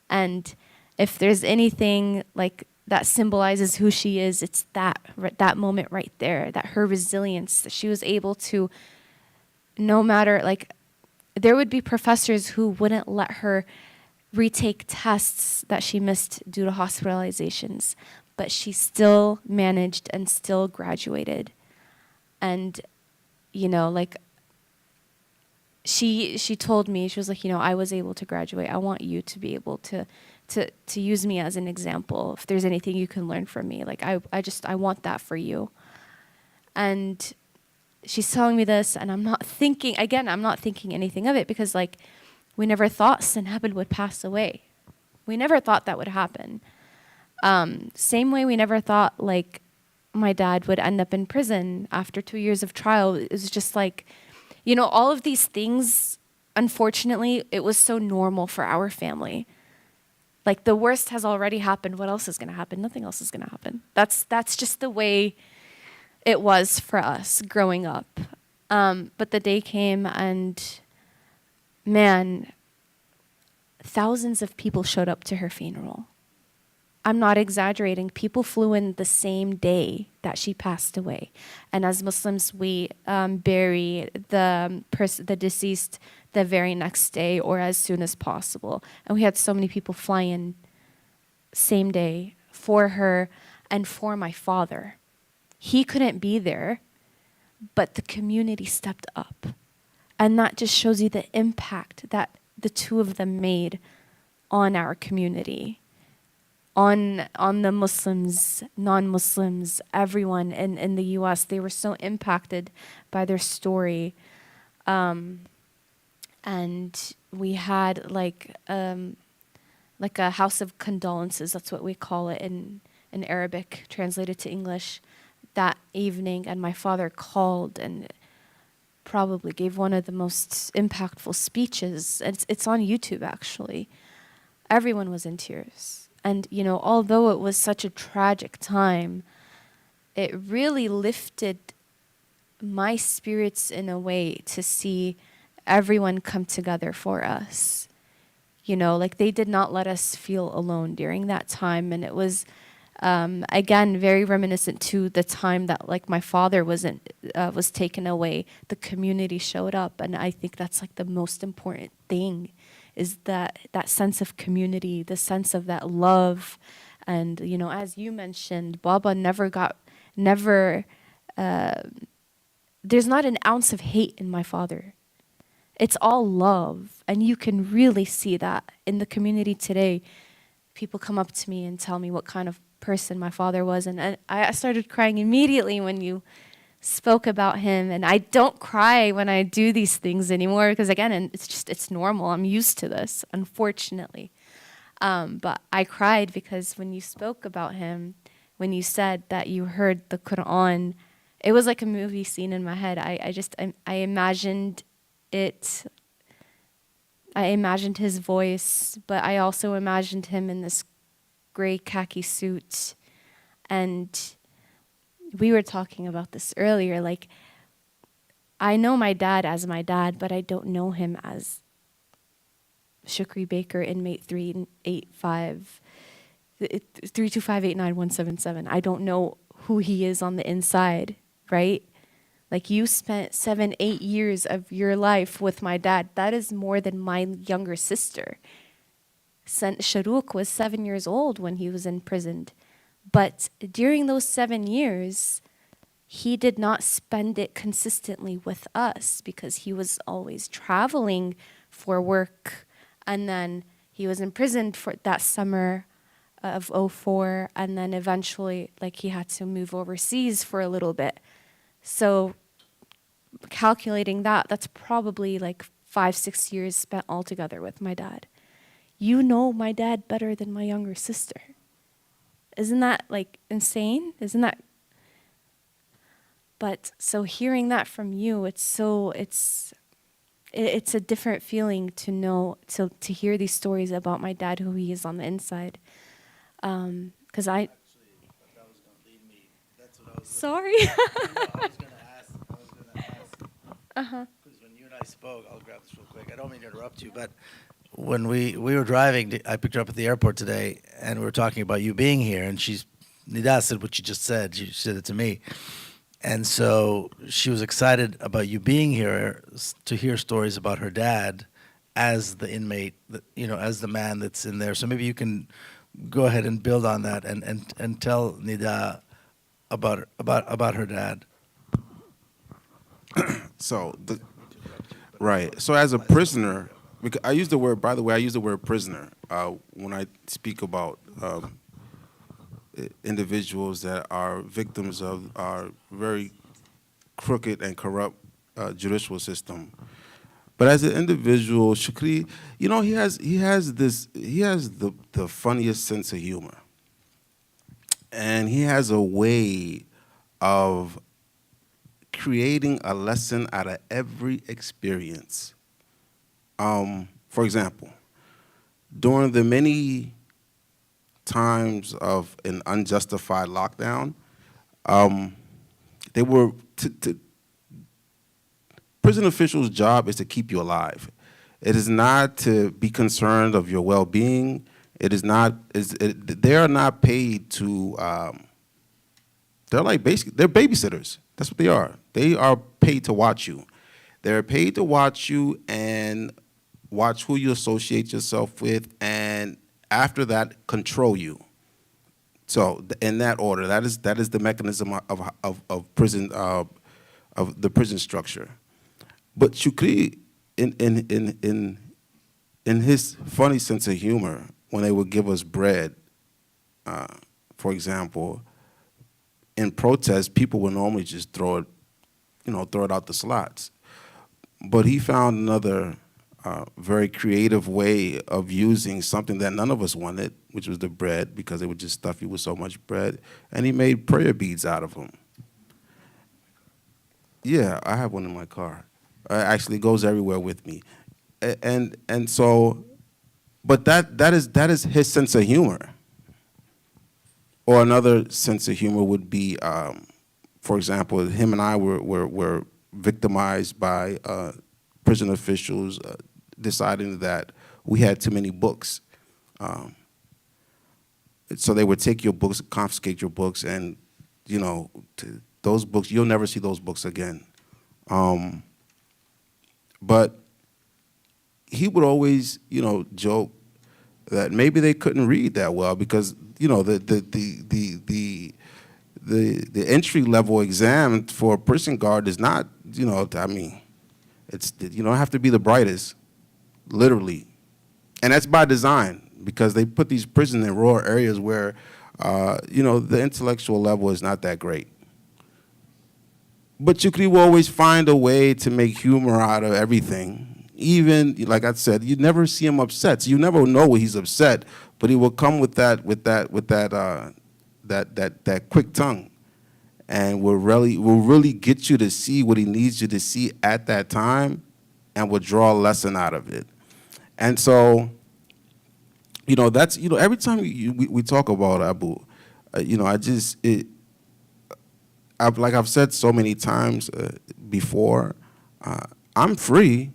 And if there's anything like that symbolizes who she is, it's that moment right there, that her resilience, that she was able to, no matter, like, there would be professors who wouldn't let her retake tests that she missed due to hospitalizations, but she still managed and still graduated. And, you know, like, she told me, she was like, you know, I was able to graduate. I want you to be able to use me as an example. If there's anything you can learn from me, like, I want that for you. And she's telling me this, and I'm not thinking anything of it, because, like, we never thought Sanabel would pass away. We never thought that would happen. Same way we never thought, like, my dad would end up in prison after 2 years of trial. It was just like, you know, all of these things, unfortunately, it was so normal for our family. Like, the worst has already happened. What else is going to happen? Nothing else is going to happen. That's just the way it was for us growing up. But the day came, and man, thousands of people showed up to her funeral. I'm not exaggerating. People flew in the same day that she passed away. And as Muslims, we bury the deceased the very next day or as soon as possible. And we had so many people fly in same day for her and for my father. He couldn't be there, but the community stepped up. And that just shows you the impact that the two of them made on our community, on the Muslims, non-Muslims, everyone in the US. They were so impacted by their story. And we had like a house of condolences, that's what we call it in Arabic, translated to English, that evening. And my father called and probably gave one of the most impactful speeches. It's on YouTube, actually. Everyone was in tears. And, you know, although it was such a tragic time, it really lifted my spirits in a way to see everyone come together for us. You know, like, they did not let us feel alone during that time. And it was, again, very reminiscent to the time that, like, my father was taken away. The community showed up. And I think that's, like, the most important thing, is that sense of community, the sense of that love. And, you know, as you mentioned, Baba there's not an ounce of hate in my father. It's all love. And you can really see that in the community today. People come up to me and tell me what kind of person my father was. And I started crying immediately when you spoke about him. And I don't cry when I do these things anymore, because, again, it's normal. I'm used to this, unfortunately. But I cried because when you spoke about him, when you said that you heard the Quran, it was like a movie scene in my head. I imagined it. I imagined his voice, but I also imagined him in this gray khaki suit. And we were talking about this earlier, like, I know my dad as my dad, but I don't know him as Shukri Baker, inmate 325-89177. I don't know who he is on the inside, right? Like, you spent 7-8 years of your life with my dad. That is more than my younger sister. Sharouk was 7 years old when he was imprisoned. But during those 7 years, he did not spend it consistently with us because he was always traveling for work. And then he was imprisoned for that summer of '04. And then eventually, like, he had to move overseas for a little bit. So calculating that's probably like 5-6 years spent altogether with my dad. You know my dad better than my younger sister. Isn't that, like, insane? Isn't that? But so hearing that from you, it's a different feeling to know, to hear these stories about my dad, who he is on the inside. Because Actually, that was going to lead me. That's what I was. Sorry. I was going to ask. Because when you and I spoke, I'll grab this real quick. I don't mean to interrupt you, but when we were driving, I picked her up at the airport today, and we were talking about you being here, and Nida said what you just said. She said it to me. And so she was excited about you being here to hear stories about her dad as the inmate, as the man that's in there. So maybe you can go ahead and build on that and tell Nida about her dad. So, right. So as a prisoner, because I use the word, by the way, I use the word prisoner when I speak about individuals that are victims of our very crooked and corrupt judicial system. But as an individual, Shukri, he has the funniest sense of humor. And he has a way of creating a lesson out of every experience. For example, during the many times of an unjustified lockdown, they were prison officials' job is to keep you alive. It is not to be concerned of your well-being. It is not. They are not paid to. They're babysitters. That's what they are. They are paid to watch you. They're paid to watch you and watch who you associate yourself with, and after that, control you. So in that order, that is the mechanism of prison of the prison structure. But Shukri, in his funny sense of humor, when they would give us bread, for example, in protest, people would normally just throw it out the slots. But he found another very creative way of using something that none of us wanted, which was the bread, because they would just stuff you with so much bread, and he made prayer beads out of them. Yeah, I have one in my car. Actually, it goes everywhere with me, and so, but that is his sense of humor. Or another sense of humor would be, for example, him and I were victimized by prison officials deciding that we had too many books. So they would take your books, confiscate your books, and those books, you'll never see those books again. But he would always, joke that maybe they couldn't read that well because, the entry level exam for a prison guard is not, you don't have to be the brightest, literally. And that's by design because they put these prisons in rural areas where, the intellectual level is not that great. But Chukri will always find a way to make humor out of everything. Even, like I said, you never see him upset. So you never know when he's upset, but he will come with that quick tongue, and will really get you to see what he needs you to see at that time, and will draw a lesson out of it. And so, that's every time we talk about Abu, like I've said so many times before, I'm free,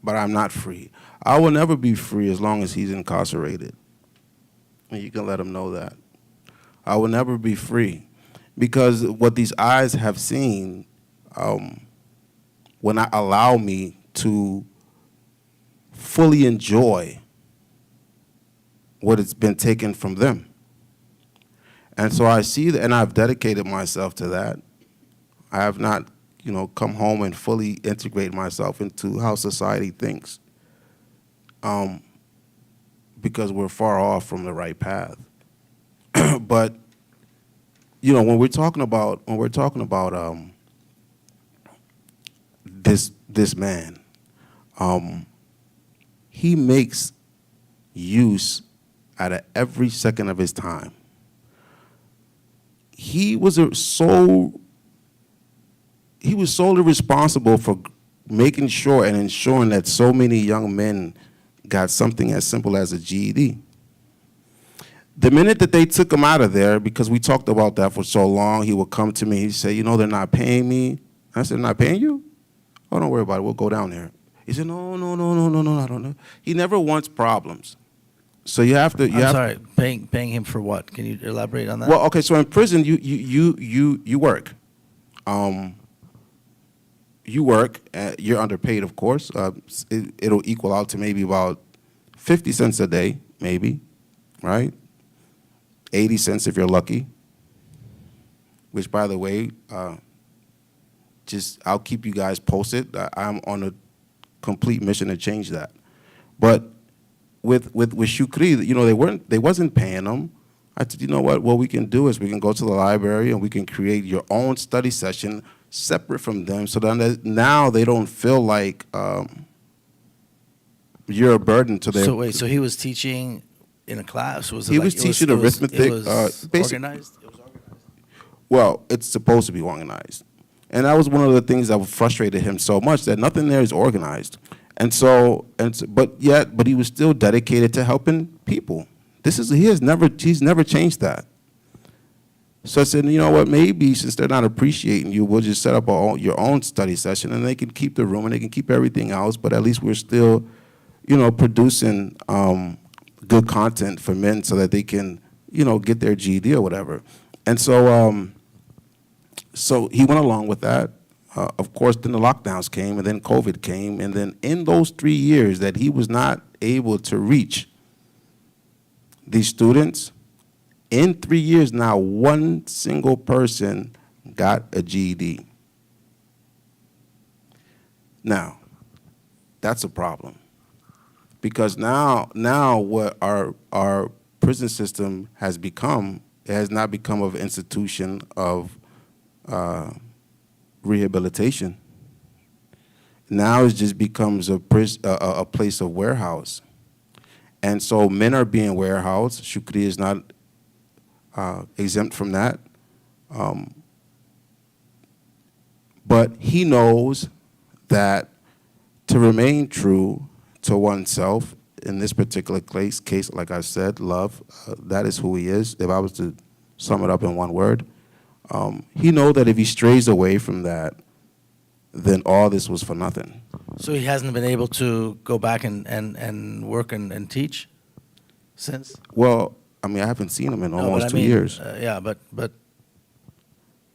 but I'm not free. I will never be free as long as he's incarcerated. And you can let him know that. I will never be free because what these eyes have seen will not allow me to fully enjoy what has been taken from them. And so I see that, and I've dedicated myself to that. I have not, come home and fully integrate myself into how society thinks, because we're far off from the right path. But, when we're talking about this man, he makes use out of every second of his time. He was solely responsible for making sure and ensuring that so many young men got something as simple as a GED. The minute that they took him out of there, because we talked about that for so long, he would come to me, he'd say, they're not paying me. I said, they're not paying you? Oh, don't worry about it. We'll go down there. He said, no, no, no, no, no, no, I don't know. He never wants problems. So you have to. I'm sorry, paying him for what? Can you elaborate on that? Well, okay. So in prison, you work. You work. You're underpaid, of course. It'll equal out to maybe about 50 cents a day, maybe, right? 80 cents if you're lucky. Which, by the way, I'll keep you guys posted. I'm on a complete mission to change that. But with Shukri, you know, they wasn't paying them. I said, you know what we can do is we can go to the library and we can create your own study session separate from them, so that now they don't feel like you're a burden to their. So wait, so he was teaching in a class? Was it He like, was teaching arithmetic. It was Basic. organized? It was organized. Well, it's supposed to be organized. And that was one of the things that frustrated him so much, that nothing there is organized. But he was still dedicated to helping people. He's never changed that. So I said, you know what, maybe since they're not appreciating you, we'll just set up your own study session, and they can keep the room and they can keep everything else, but at least we're still, you know, producing good content for men so that they can, you know, get their GED or whatever. And so he went along with that. Of course, then the lockdowns came, and then COVID came, and then in those 3 years that he was not able to reach these students, in 3 years now, one single person got a GED. Now, that's a problem, because now what our prison system has become, it has not become an institution of rehabilitation. Now it just becomes a place of warehouse. And so men are being warehoused. Shukri is not exempt from that. But he knows that to remain true to oneself, in this particular case, like I said, love, that is who he is. If I was to sum it up in one word, he knows that if he strays away from that, then all this was for nothing. So he hasn't been able to go back and work and teach since? Well, I mean, I haven't seen him in almost 2 years. Yeah, but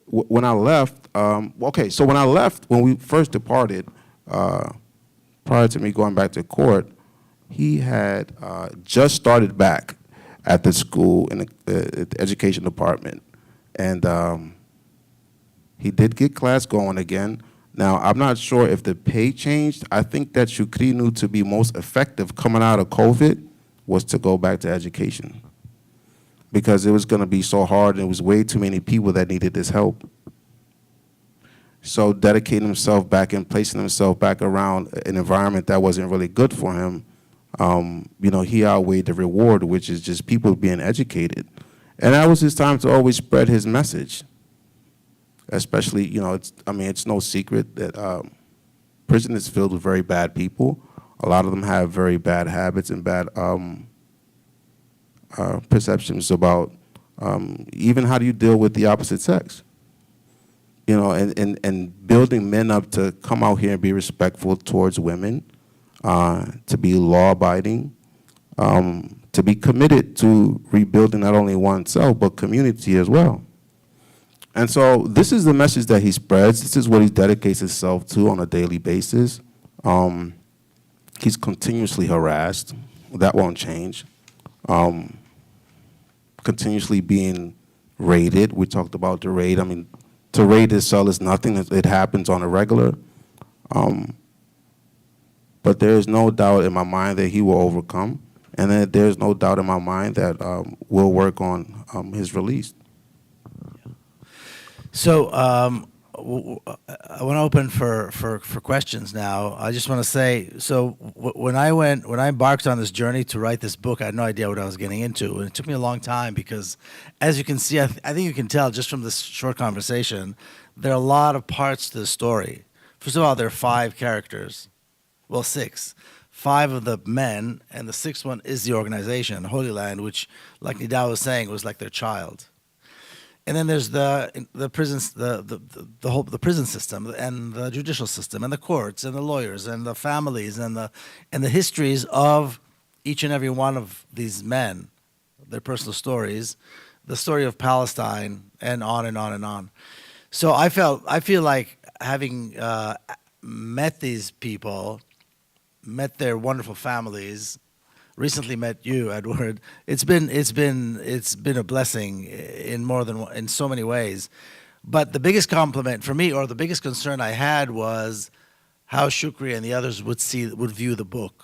when I left, so when I left, when we first departed, prior to me going back to court, he had just started back at the school in the education department. And he did get class going again. Now, I'm not sure if the pay changed. I think that Shukri knew to be most effective coming out of COVID was to go back to education, because it was going to be so hard and it was way too many people that needed this help. So dedicating himself back and placing himself back around an environment that wasn't really good for him, you know, he outweighed the reward, which is just people being educated. And that was his time to always spread his message. Especially, you know, it's no secret that prison is filled with very bad people. A lot of them have very bad habits and bad perceptions about even how do you deal with the opposite sex. You know, and building men up to come out here and be respectful towards women, to be law-abiding, to be committed to rebuilding not only oneself, but community as well. And so this is the message that he spreads. This is what he dedicates himself to on a daily basis. He's continuously harassed. That won't change. Continuously being raided. We talked about the raid. I mean, to raid his cell is nothing. It happens on a regular. But there is no doubt in my mind that he will overcome. And then there's no doubt in my mind that we'll work on his release. So I want to open for questions now. I just want to say, so when I embarked on this journey to write this book, I had no idea what I was getting into, and it took me a long time because, as you can see, I think you can tell just from this short conversation, there are a lot of parts to the story. First of all, there are 5 characters, well, 6. 5 of the men, and the 6th one is the organization, Holy Land, which, like Nida was saying, was like their child. And then there's the prisons, the whole the prison system and the judicial system and the courts and the lawyers and the families and the histories of each and every one of these men, their personal stories, the story of Palestine, and on and on and on. So I feel like having met these people, met their wonderful families, recently met you, Edward. It's been a blessing in so many ways. But the biggest compliment for me, or the biggest concern I had, was how Shukri and the others would view the book,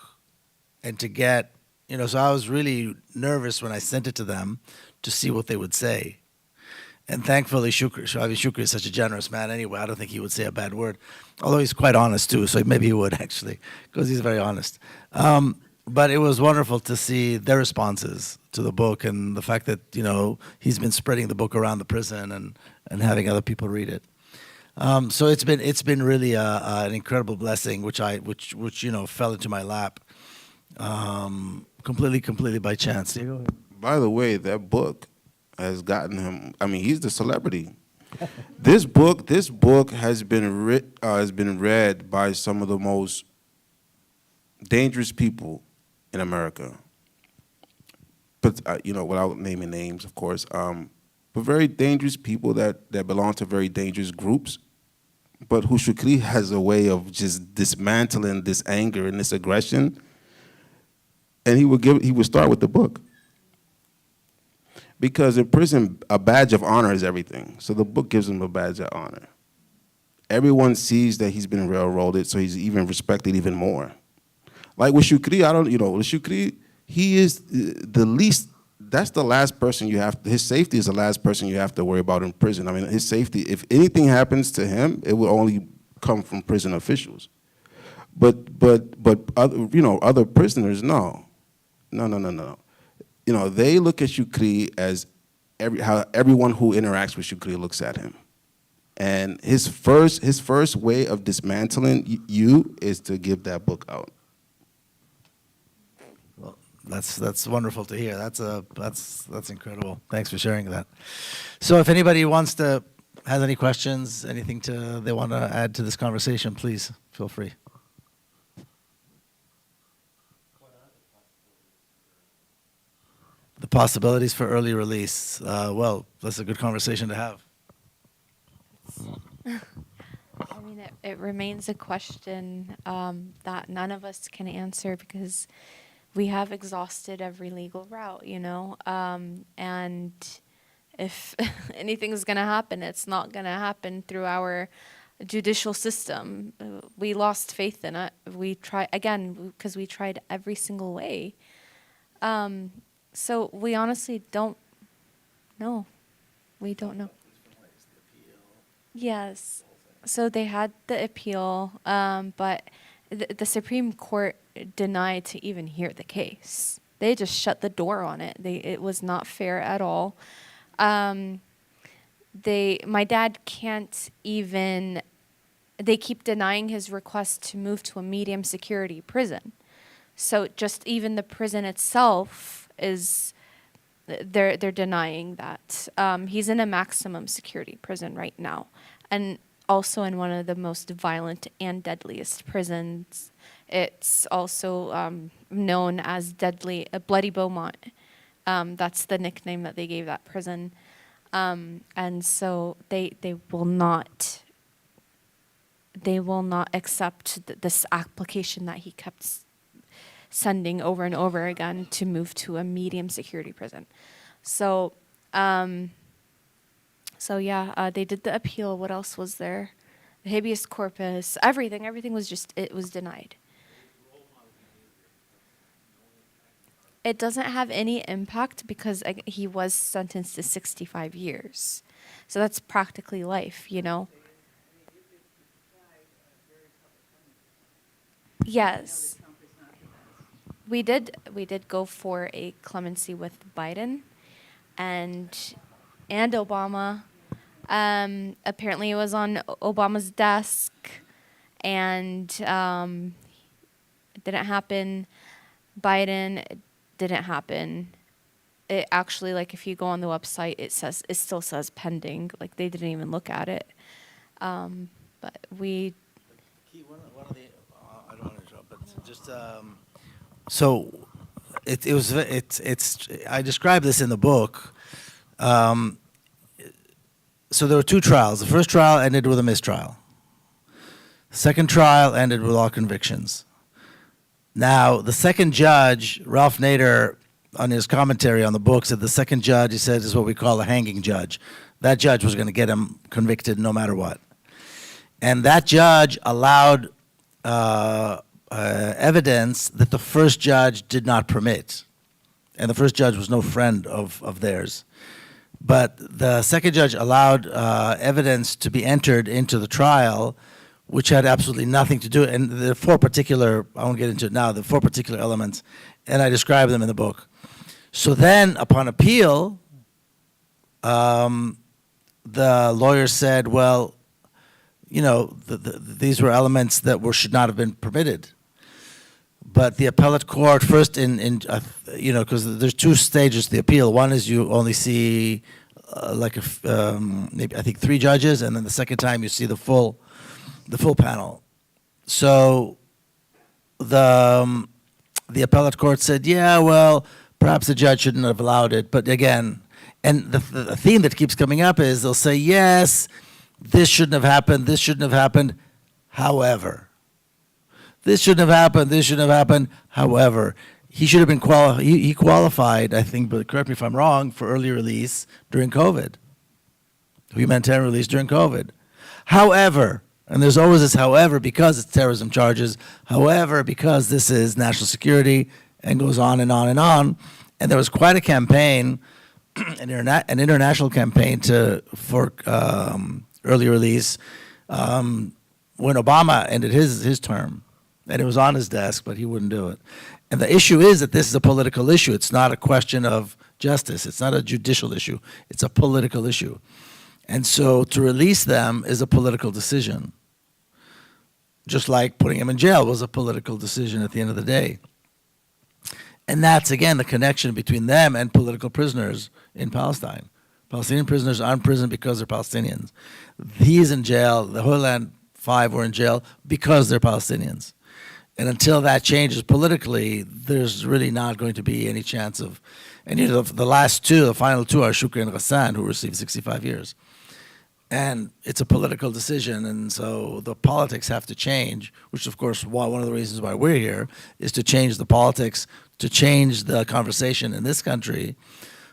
and to get, So I was really nervous when I sent it to them to see what they would say. And thankfully, Shukri is such a generous man anyway. I don't think he would say a bad word, although he's quite honest too. So maybe he would actually, because he's very honest. But it was wonderful to see their responses to the book, and the fact that he's been spreading the book around the prison and having other people read it. So it's been really an incredible blessing, which fell into my lap completely by chance. Yeah, go ahead. By the way, that book has gotten him. I mean, he's the celebrity. This book has been read by some of the most dangerous people in America. But without naming names, of course, but very dangerous people that belong to very dangerous groups. But who Shukri has a way of just dismantling this anger and this aggression, and he would start with the book. Because in prison, a badge of honor is everything. So the book gives him a badge of honor. Everyone sees that he's been railroaded, so he's even respected even more. Like with Shukri, with Shukri, he is the least, that's the last person his safety is the last person you have to worry about in prison. I mean, his safety, if anything happens to him, it will only come from prison officials. But other prisoners, no. They look at Shukri as how everyone who interacts with Shukri looks at him. And his first way of dismantling you is to give that book out. Well, that's wonderful to hear. That's incredible. Thanks for sharing that. So if anybody has any questions, anything they want to add to this conversation, please feel free. The possibilities for early release. Well, that's a good conversation to have. I mean, it remains a question that none of us can answer because we have exhausted every legal route, and if anything's going to happen, it's not going to happen through our judicial system. We lost faith in it. We tried, again, because we tried every single way. So we honestly don't know. We don't know. Yes. So they had the appeal, but the Supreme Court denied to even hear the case. They just shut the door on it. It was not fair at all. My dad can't even, they keep denying his request to move to a medium security prison. So just even the prison itself they're denying that. He's in a maximum security prison right now, and also in one of the most violent and deadliest prisons. It's also known as Bloody Beaumont. That's the nickname that they gave that prison. And so they will not accept this application that he kept sending over and over again to move to a medium security prison. So they did the appeal. What else was there? The habeas corpus, everything was it was denied. It doesn't have any impact because he was sentenced to 65 years. So that's practically life, Yes. We did go for a clemency with Biden and Obama. Apparently it was on Obama's desk, and it didn't happen. Biden, it didn't happen. it actually, like, if you go on the website, it still says pending. Like, they didn't even look at it. But we, I don't want to interrupt, but just so I describe this in the book. So there were two trials. The first trial ended with a mistrial. The second trial ended with all convictions. Now, the second judge, Ralph Nader, on his commentary on the book, said the second judge, he said, is what we call a hanging judge. That judge was going to get him convicted no matter what. And that judge allowed evidence that the first judge did not permit. And the first judge was no friend of theirs. But the second judge allowed evidence to be entered into the trial, which had absolutely nothing to do. And there are four particular, I won't get into it now, the four particular elements, and I describe them in the book. So then, upon appeal, the lawyer said, well, you know, these were elements that should not have been permitted. But the appellate court first you know, because there's two stages to the appeal. One is you only see maybe I think three judges, and then the second time you see the full panel. So the appellate court said, yeah, well, perhaps the judge shouldn't have allowed it. But again, and the theme that keeps coming up is they'll say, yes, this shouldn't have happened, this shouldn't have happened, however. This shouldn't have happened, this shouldn't have happened, however. He should have been he qualified, I think, but correct me if I'm wrong, for early release during COVID. Humanitarian release during COVID. However, and there's always this however, because it's terrorism charges, however, because this is national security, and goes on and on and on. And there was quite a campaign, an international campaign for early release when Obama ended his term. And it was on his desk, but he wouldn't do it. And the issue is that this is a political issue. It's not a question of justice. It's not a judicial issue. It's a political issue. And so to release them is a political decision. Just like putting them in jail was a political decision at the end of the day. And that's, again, the connection between them and political prisoners in Palestine. Palestinian prisoners are in prison because they're Palestinians. He's in jail. The Hoyland Five were in jail because they're Palestinians. And until that changes politically, there's really not going to be any chance of. And you know, the last two, the final two, are Shukri and Ghassan, who received 65 years. And it's a political decision, and so the politics have to change, which, of course, one of the reasons why we're here is to change the politics, to change the conversation in this country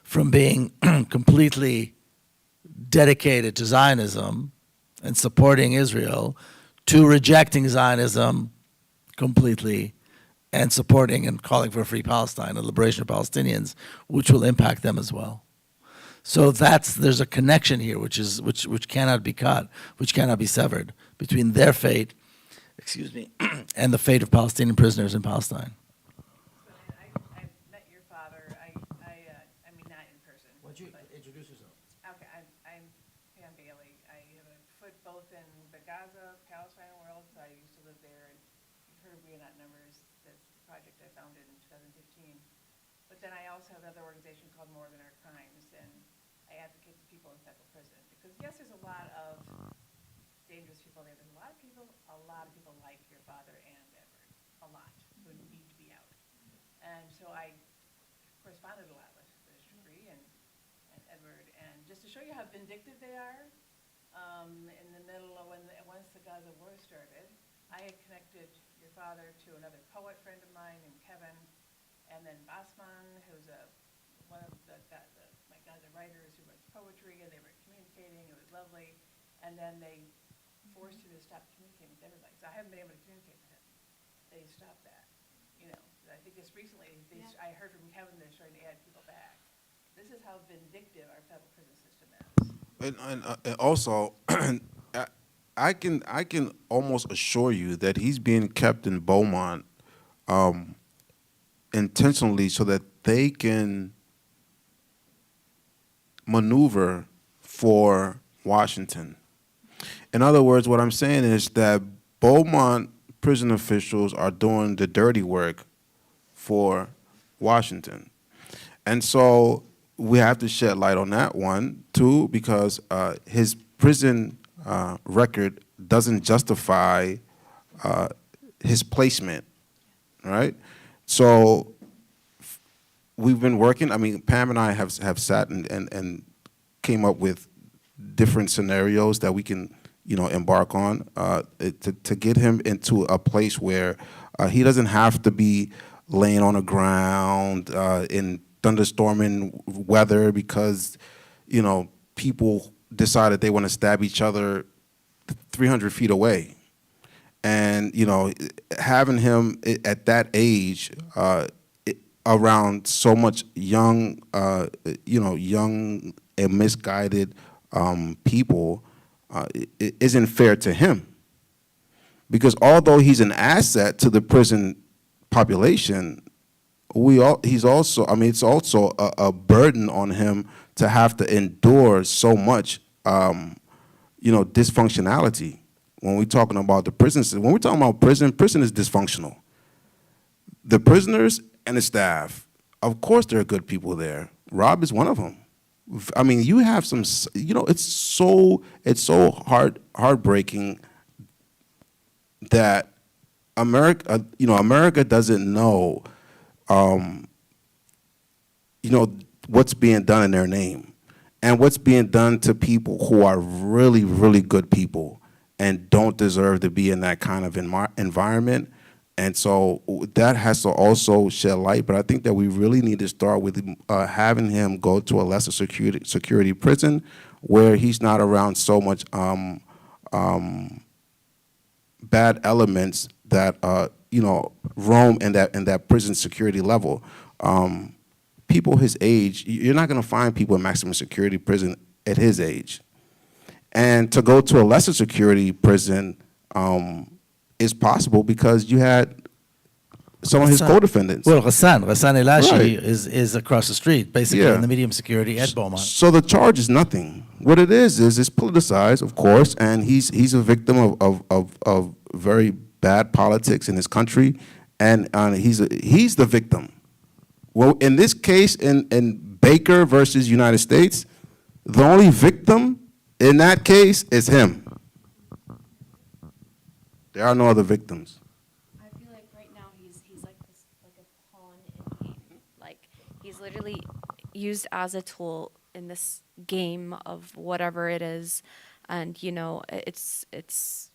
from being completely dedicated to Zionism and supporting Israel to rejecting Zionism completely and supporting and calling for a free Palestine, a liberation of Palestinians, which will impact them as well. So there's a connection here which cannot be cut, which cannot be severed between their fate, and the fate of Palestinian prisoners in Palestine. I met your father. I mean, not in person. Why don't you introduce yourself? Okay, I'm Pam Bailey. I have a foot both in the Gaza, Palestine world. So I used to live there, and you've heard We Are Not Numbers, the project I founded in 2015. But then I also have another organization called More Than Our Crimes, and I advocate for people in federal prison. Because yes, there's a lot of dangerous people there. There's a lot of people like your father and Edward, a lot, who need to be out. And so I corresponded a lot with Shukri and Edward, and just to show you how vindictive they are, in the middle of once the Gaza war started, I had connected your father to another poet friend of mine named Kevin, and then Basman, who's one of my Gaza writers who writes poetry, and they were communicating. It was lovely, and then they forced him to stop communicating with everybody. So I haven't been able to communicate with him. They stopped that. You know, I think just recently, I heard from Kevin they're starting to add people back. This is how vindictive our federal prison system is. And also, I can almost assure you that he's being kept in Beaumont intentionally so that they can maneuver for Washington. In other words, what I'm saying is that Beaumont prison officials are doing the dirty work for Washington. And so we have to shed light on that one, too, because his prison record doesn't justify his placement, right? So we've been working, I mean, Pam and I have sat and came up with different scenarios that we can, embark on to get him into a place where he doesn't have to be laying on the ground in thunderstorming weather because, people decided they want to stab each other 300 feet away. And, having him at that age around so much young, young and misguided people isn't fair to him. Because although he's an asset to the prison population, he's also, I mean, it's also a burden on him to have to endure so much, dysfunctionality. When we're talking about the prison system, when we're talking about prison is dysfunctional. The prisoners and the staff, of course there are good people there. Rob is one of them. I mean, you have some, it's so heartbreaking that America doesn't know, what's being done in their name and what's being done to people who are really, really good people and don't deserve to be in that kind of environment. And so that has to also shed light, but I think that we really need to start with having him go to a lesser security prison where he's not around so much bad elements that roam in that prison security level. People his age, you're not going to find people in maximum security prison at his age. And to go to a lesser security prison is possible because you had some of his co-defendants. Well, Ghassan El-Ashi Right. is across the street, basically Yeah. in the medium security at Beaumont. So the charge is nothing. What it is it's politicized, of course, and he's a victim of very bad politics in his country, and he's the victim. Well, in this case, in Baker versus United States, the only victim in that case is him. There are no other victims. I feel like right now he's like this, like a pawn in the game. Like he's literally used as a tool in this game of whatever it is, and it's.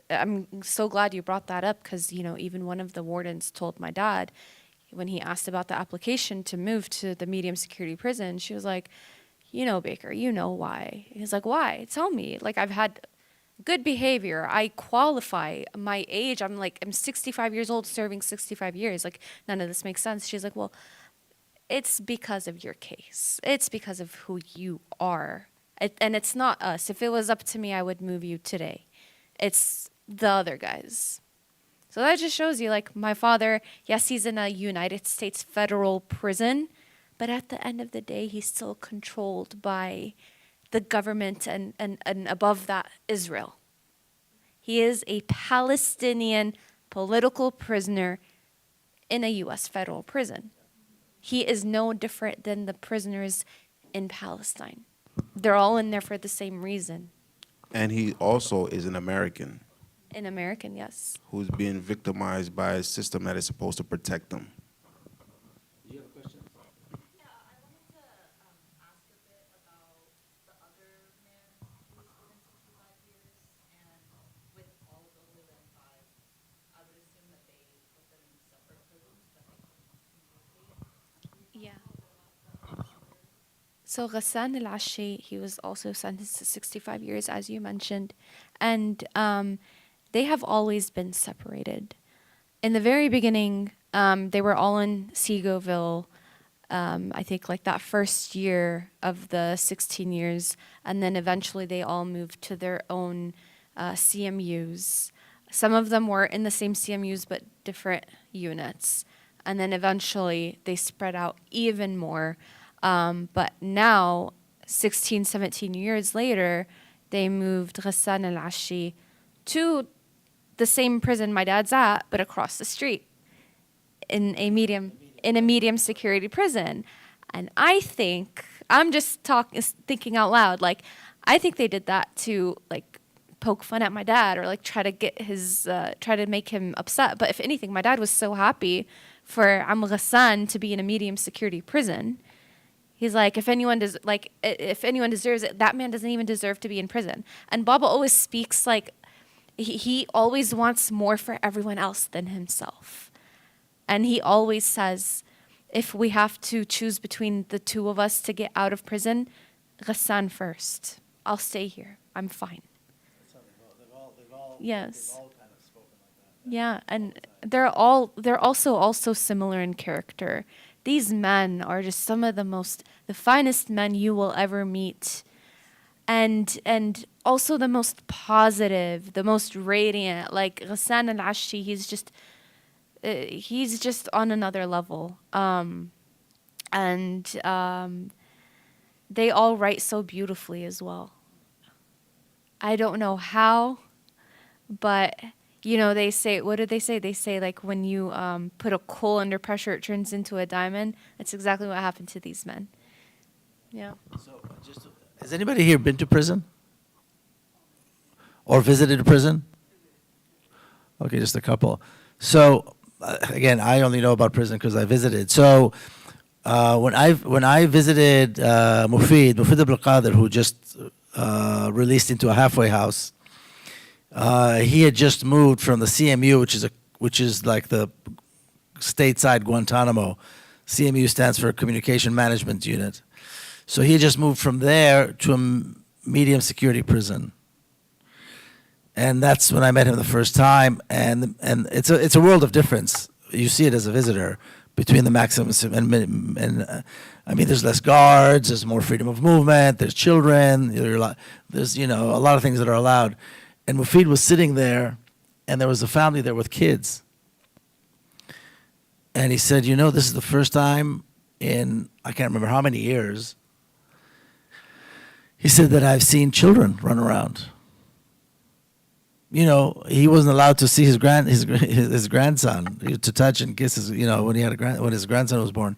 I'm so glad you brought that up because even one of the wardens told my dad when he asked about the application to move to the medium security prison. She was like, Baker, why? He's like, why? Tell me. Like I've had good behavior. I qualify. My age, I'm 65 years old, serving 65 years. Like, none of this makes sense. She's like, well, it's because of your case. It's because of who you are. And it's not us. If it was up to me, I would move you today. It's the other guys. So that just shows you, like, my father, yes, he's in a United States federal prison, but at the end of the day, he's still controlled by the government and above that, Israel. He is a Palestinian political prisoner in a U.S. federal prison. He is no different than the prisoners in Palestine. They're all in there for the same reason. And he also is an American An American, yes. who's being victimized by a system that is supposed to protect them. Yeah. So Ghassan El-Ashi, he was also sentenced to 65 years, as you mentioned, and they have always been separated. In the very beginning, they were all in Segoville, I think like that first year of the 16 years, and then eventually they all moved to their own CMUs. Some of them were in the same CMUs, but different units. And then eventually they spread out even more. But now, 16, 17 years later, they moved Ghassan El-Ashi to the same prison my dad's at, but across the street in a medium security prison. And I think, thinking out loud, like, I think they did that to, like, poke fun at my dad or, like, try to make him upset. But if anything, my dad was so happy for Ghassan to be in a medium security prison. He's like, if anyone deserves it, that man doesn't even deserve to be in prison. And Baba always speaks like he always wants more for everyone else than himself. And he always says, if we have to choose between the two of us to get out of prison, Ghassan first. I'll stay here. I'm fine. Yes. Yeah, and they're also similar in character. These men are just some of the finest men you will ever meet. And also the most positive, the most radiant. Like Ghassan al-Ashi, he's just on another level. They all write so beautifully as well. I don't know how, but they say, what did they say? They say, like, when you put a coal under pressure, it turns into a diamond. That's exactly what happened to these men. Yeah. So, has anybody here been to prison? Or visited a prison? Okay, just a couple. So, again, I only know about prison because I visited. So, when I visited Mufid Abdul Qadir, who just released into a halfway house, he had just moved from the CMU, which is like the stateside Guantanamo. CMU stands for Communication Management Unit. So he had just moved from there to a medium security prison. And that's when I met him the first time. And it's a world of difference. You see it as a visitor between the maximum and I mean, there's less guards, there's more freedom of movement, there's children, there's a lot of things that are allowed. And Mufid was sitting there, and there was a family there with kids. And he said, this is the first time in, I can't remember how many years, he said that I've seen children run around. He wasn't allowed to see his grandson, to touch and kiss his, when his grandson was born.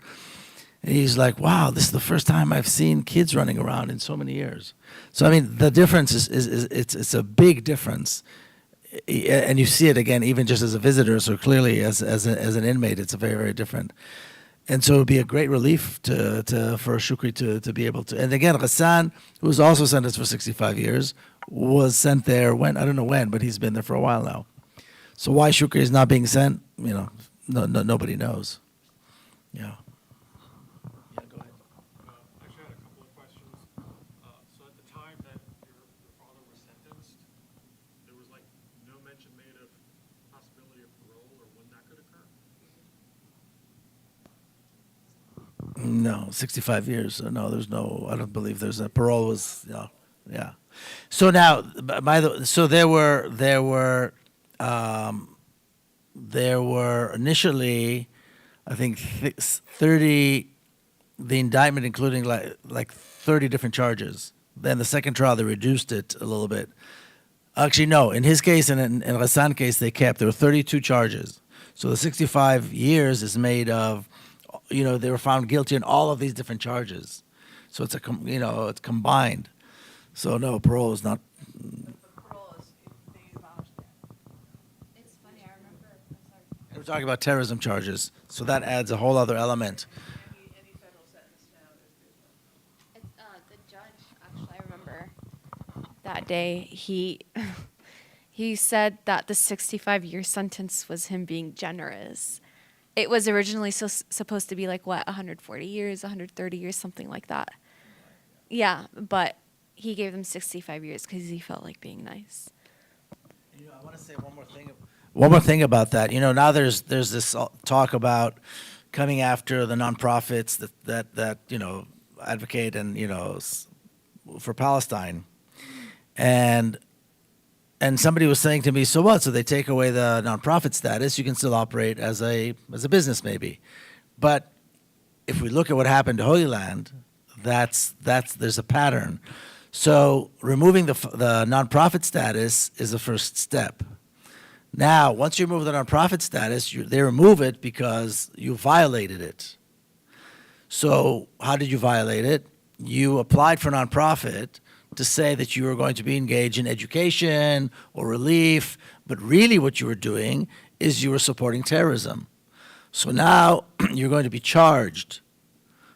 And he's like, wow, this is the first time I've seen kids running around in so many years. So, I mean, the difference is it's a big difference. And you see it, again, even just as a visitor, so clearly as an inmate, it's a very, very different. And so it would be a great relief for Shukri to be able to. And again, Ghassan, who was also sentenced for 65 years, was sent there I don't know when, but he's been there for a while now. So why Shukri is not being sent, nobody knows. Yeah. Actually, I had a couple of questions. So at the time that your father was sentenced, there was no mention made of possibility of parole or when that could occur? No, 65 years. No, I don't believe there's a parole was, yeah. So now, there were initially, I think 30, the indictment including like 30 different charges. Then the second trial, they reduced it a little bit. Actually, no, in his case and in Ghassan's case, there were 32 charges. So the 65 years is made of, they were found guilty on all of these different charges. So it's it's combined. So no, parole is not. It's funny, I remember. We're talking about terrorism charges, so that adds a whole other element. Any federal sentence now, there's one. The judge, actually, I remember that day, he said that the 65-year sentence was him being generous. It was originally supposed to be 140 years, 130 years, something like that. Yeah, but he gave them 65 years because he felt like being nice. I want to say one more thing about that. Now there's this talk about coming after the nonprofits that advocate and for Palestine, and somebody was saying to me, so what? So they take away the nonprofit status, you can still operate as a business maybe, but if we look at what happened to Holy Land, there's a pattern. So removing the nonprofit status is the first step. Now, once you remove the nonprofit status, they remove it because you violated it. So how did you violate it? You applied for nonprofit to say that you were going to be engaged in education or relief, but really what you were doing is you were supporting terrorism. So now you're going to be charged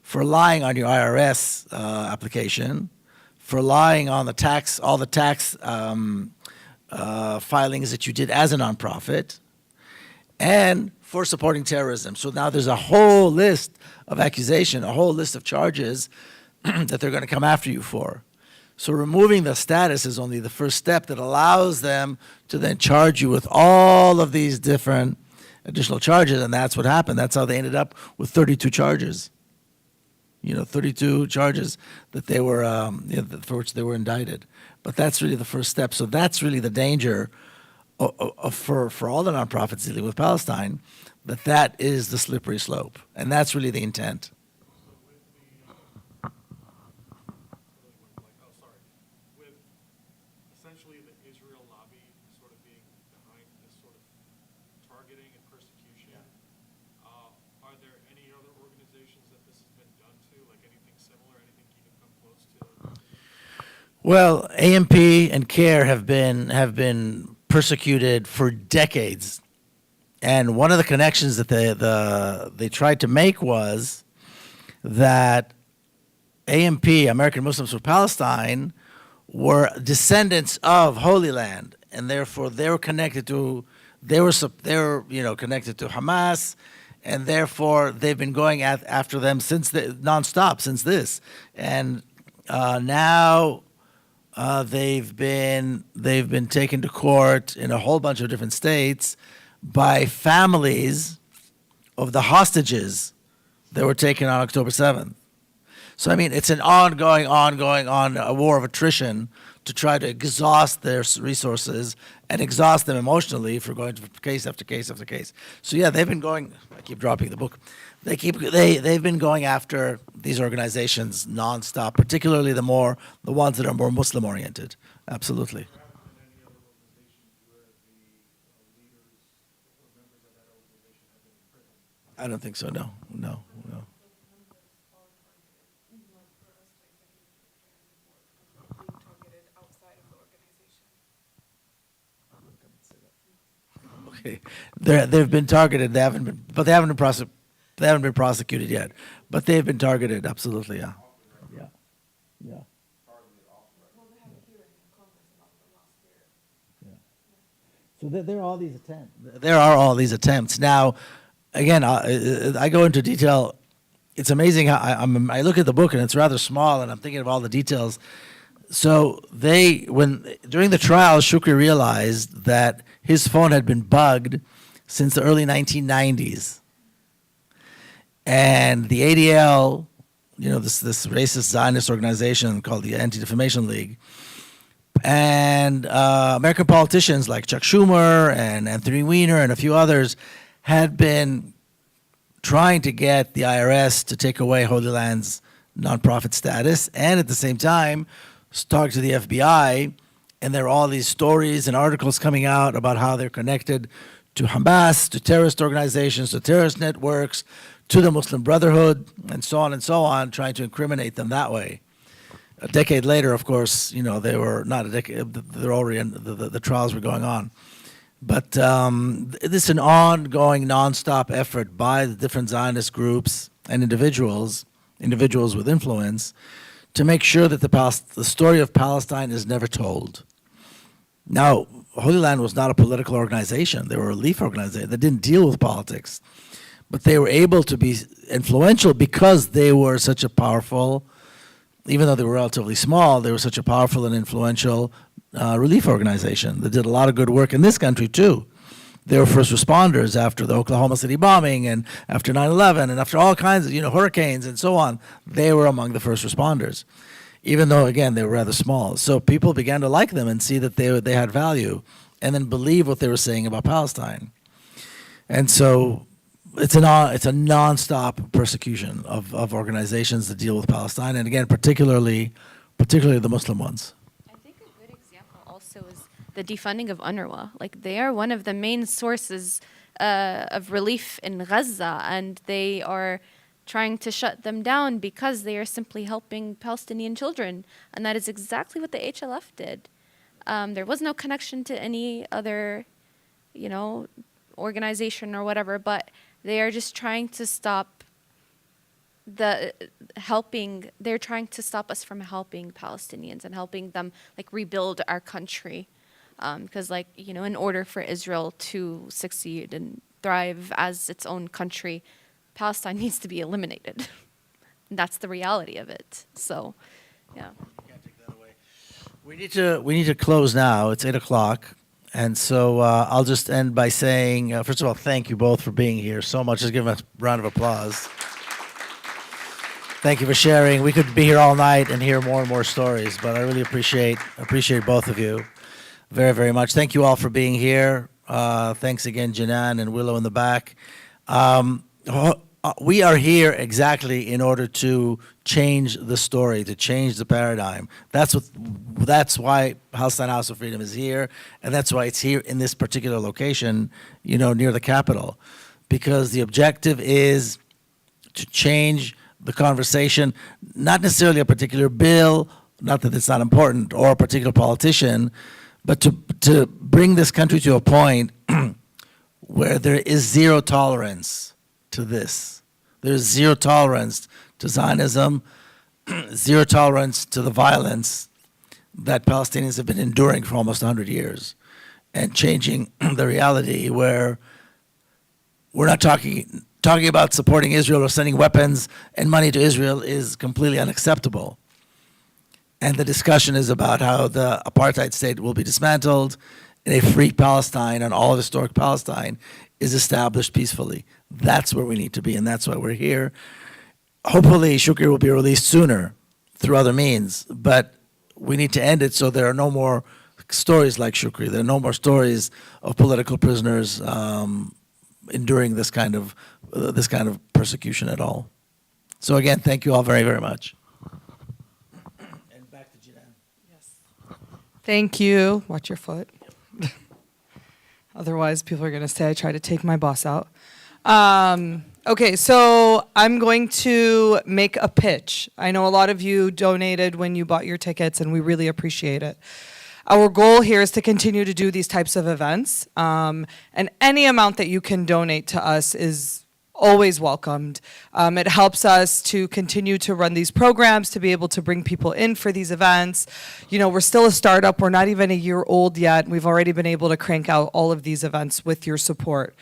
for lying on your IRS application, for lying on the tax, all the tax filings that you did as a nonprofit, and for supporting terrorism. So now there's a whole list of accusation, a whole list of charges that they're going to come after you for. So removing the status is only the first step that allows them to then charge you with all of these different additional charges, and that's what happened. That's how they ended up with 32 charges. 32 charges that they were, for which they were indicted. But that's really the first step. So that's really the danger for all the nonprofits dealing with Palestine, that is the slippery slope. And that's really the intent. With essentially the Israel lobby sort of being behind this sort of targeting and persecution, are there any other organizations that this has been done to, like anything similar, anything even come close to? Well, AMP and CARE have been persecuted for decades, and one of the connections that they tried to make was that AMP, American Muslims for Palestine, were descendants of Holy Land, and therefore they were connected to connected to Hamas, and therefore they've been going after them nonstop since this, and now. They've been taken to court in a whole bunch of different states by families of the hostages that were taken on October 7th. So I mean, it's an ongoing a war of attrition to try to exhaust their resources and exhaust them emotionally for going to case after case after case. So yeah, they've been going. I keep dropping the book. They've been going after these organizations nonstop, particularly the ones that are more Muslim oriented. Absolutely. I don't think so. No. Okay, they've been targeted. They haven't been prosecuted yet, but they've been targeted. Absolutely, yeah. So there are all these attempts. There are all these attempts. Now, again, I go into detail. It's amazing how I look at the book and it's rather small, and I'm thinking of all the details. So during the trial, Shukri realized that his phone had been bugged since the early 1990s. And the ADL, this racist Zionist organization called the Anti-Defamation League, and American politicians like Chuck Schumer and Anthony Weiner and a few others had been trying to get the IRS to take away Holy Land's nonprofit status, and at the same time talk to the FBI. And there are all these stories and articles coming out about how they're connected to Hamas, to terrorist organizations, to terrorist networks, to the Muslim Brotherhood, and so on, trying to incriminate them that way. A decade later, of course, they were not a decade, they're already the trials were going on. But this is an ongoing, nonstop effort by the different Zionist groups and individuals with influence, to make sure that the story of Palestine is never told. Now, Holy Land was not a political organization. They were a relief organization that didn't deal with politics. But they were able to be influential because they were such a powerful, even though they were relatively small, they were such a powerful and influential relief organization that did a lot of good work in this country too. They were first responders after the Oklahoma City bombing and after 9/11 and after all kinds of hurricanes and so on. They were among the first responders, even though again they were rather small. So people began to like them and see that they had value, and then believe what they were saying about Palestine. And so it's a nonstop persecution of organizations that deal with Palestine, and again particularly the Muslim ones. I think a good example also is the defunding of UNRWA. Like, they are one of the main sources of relief in Gaza, and they are trying to shut them down because they are simply helping Palestinian children. And that is exactly what the HLF did. There was no connection to any other, organization or whatever, but they are just trying to stop they're trying to stop us from helping Palestinians and helping them rebuild our country. Because in order for Israel to succeed and thrive as its own country, Palestine needs to be eliminated. And that's the reality of it. So, yeah. Can't take that away. We need to close now. It's 8:00, and so I'll just end by saying, first of all, thank you both for being here so much. Just give them a round of applause. Thank you for sharing. We could be here all night and hear more and more stories, but I really appreciate both of you very, very much. Thank you all for being here. Thanks again, Janan and Willow in the back. We are here exactly in order to change the story, to change the paradigm. That's why Palestine House of Freedom is here, and that's why it's here in this particular location, near the Capitol, because the objective is to change the conversation, not necessarily a particular bill, not that it's not important, or a particular politician, but to bring this country to a point where there is zero tolerance to this. There's zero tolerance to Zionism, zero tolerance to the violence that Palestinians have been enduring for almost 100 years, and changing the reality where we're not talking about supporting Israel or sending weapons and money to Israel is completely unacceptable. And the discussion is about how the apartheid state will be dismantled and a free Palestine and all of historic Palestine is established peacefully. That's where we need to be, and that's why we're here. Hopefully, Shukri will be released sooner through other means, but we need to end it so there are no more stories like Shukri. There are no more stories of political prisoners enduring this kind of persecution at all. So again, thank you all very, very much. And back to Jinan. Yes. Thank you. Watch your foot. Otherwise, people are going to say I try to take my boss out. Okay, so I'm going to make a pitch. I know a lot of you donated when you bought your tickets, and we really appreciate it. Our goal here is to continue to do these types of events, and any amount that you can donate to us is always welcomed. It helps us to continue to run these programs, to be able to bring people in for these events. We're still a startup. We're not even a year old yet. We've already been able to crank out all of these events with your support.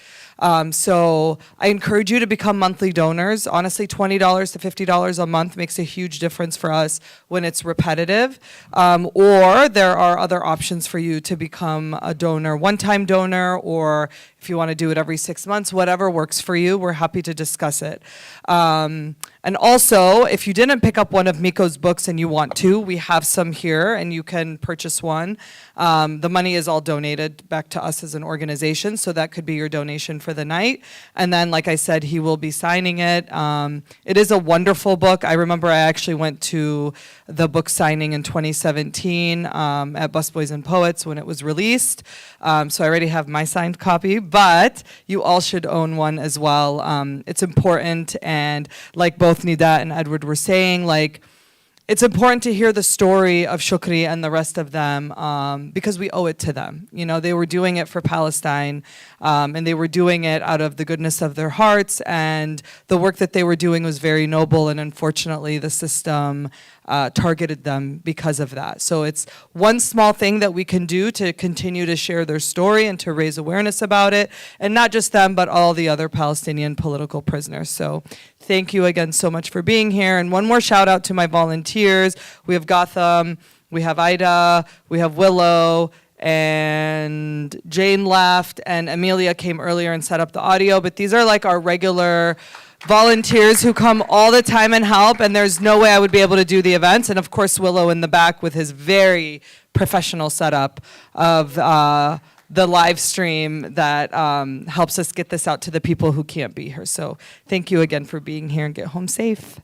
So I encourage you to become monthly donors. Honestly, $20 to $50 a month makes a huge difference for us when it's repetitive. Or there are other options for you to become a donor, one-time donor, or if you want to do it every 6 months, whatever works for you, we're happy to discuss it. And also, if you didn't pick up one of Miko's books and you want to, we have some here and you can purchase one. The money is all donated back to us as an organization, so that could be your donation for the night. And then, like I said, he will be signing it. It is a wonderful book. I remember I actually went to the book signing in 2017 at Busboys and Poets when it was released. So I already have my signed copy, but you all should own one as well. It's important, and like both Nida and Edward were saying, it's important to hear the story of Shukri and the rest of them because we owe it to them. They were doing it for Palestine, and they were doing it out of the goodness of their hearts, and the work that they were doing was very noble, and unfortunately the system targeted them because of that. So it's one small thing that we can do to continue to share their story and to raise awareness about it, and not just them, but all the other Palestinian political prisoners. So thank you again so much for being here. And one more shout out to my volunteers. We have Gotham, we have Ida, we have Willow, and Jane left, and Amelia came earlier and set up the audio, but these are our regular volunteers who come all the time and help, and there's no way I would be able to do the events. And of course, Willow in the back with his very professional setup of the live stream that helps us get this out to the people who can't be here. So thank you again for being here, and get home safe.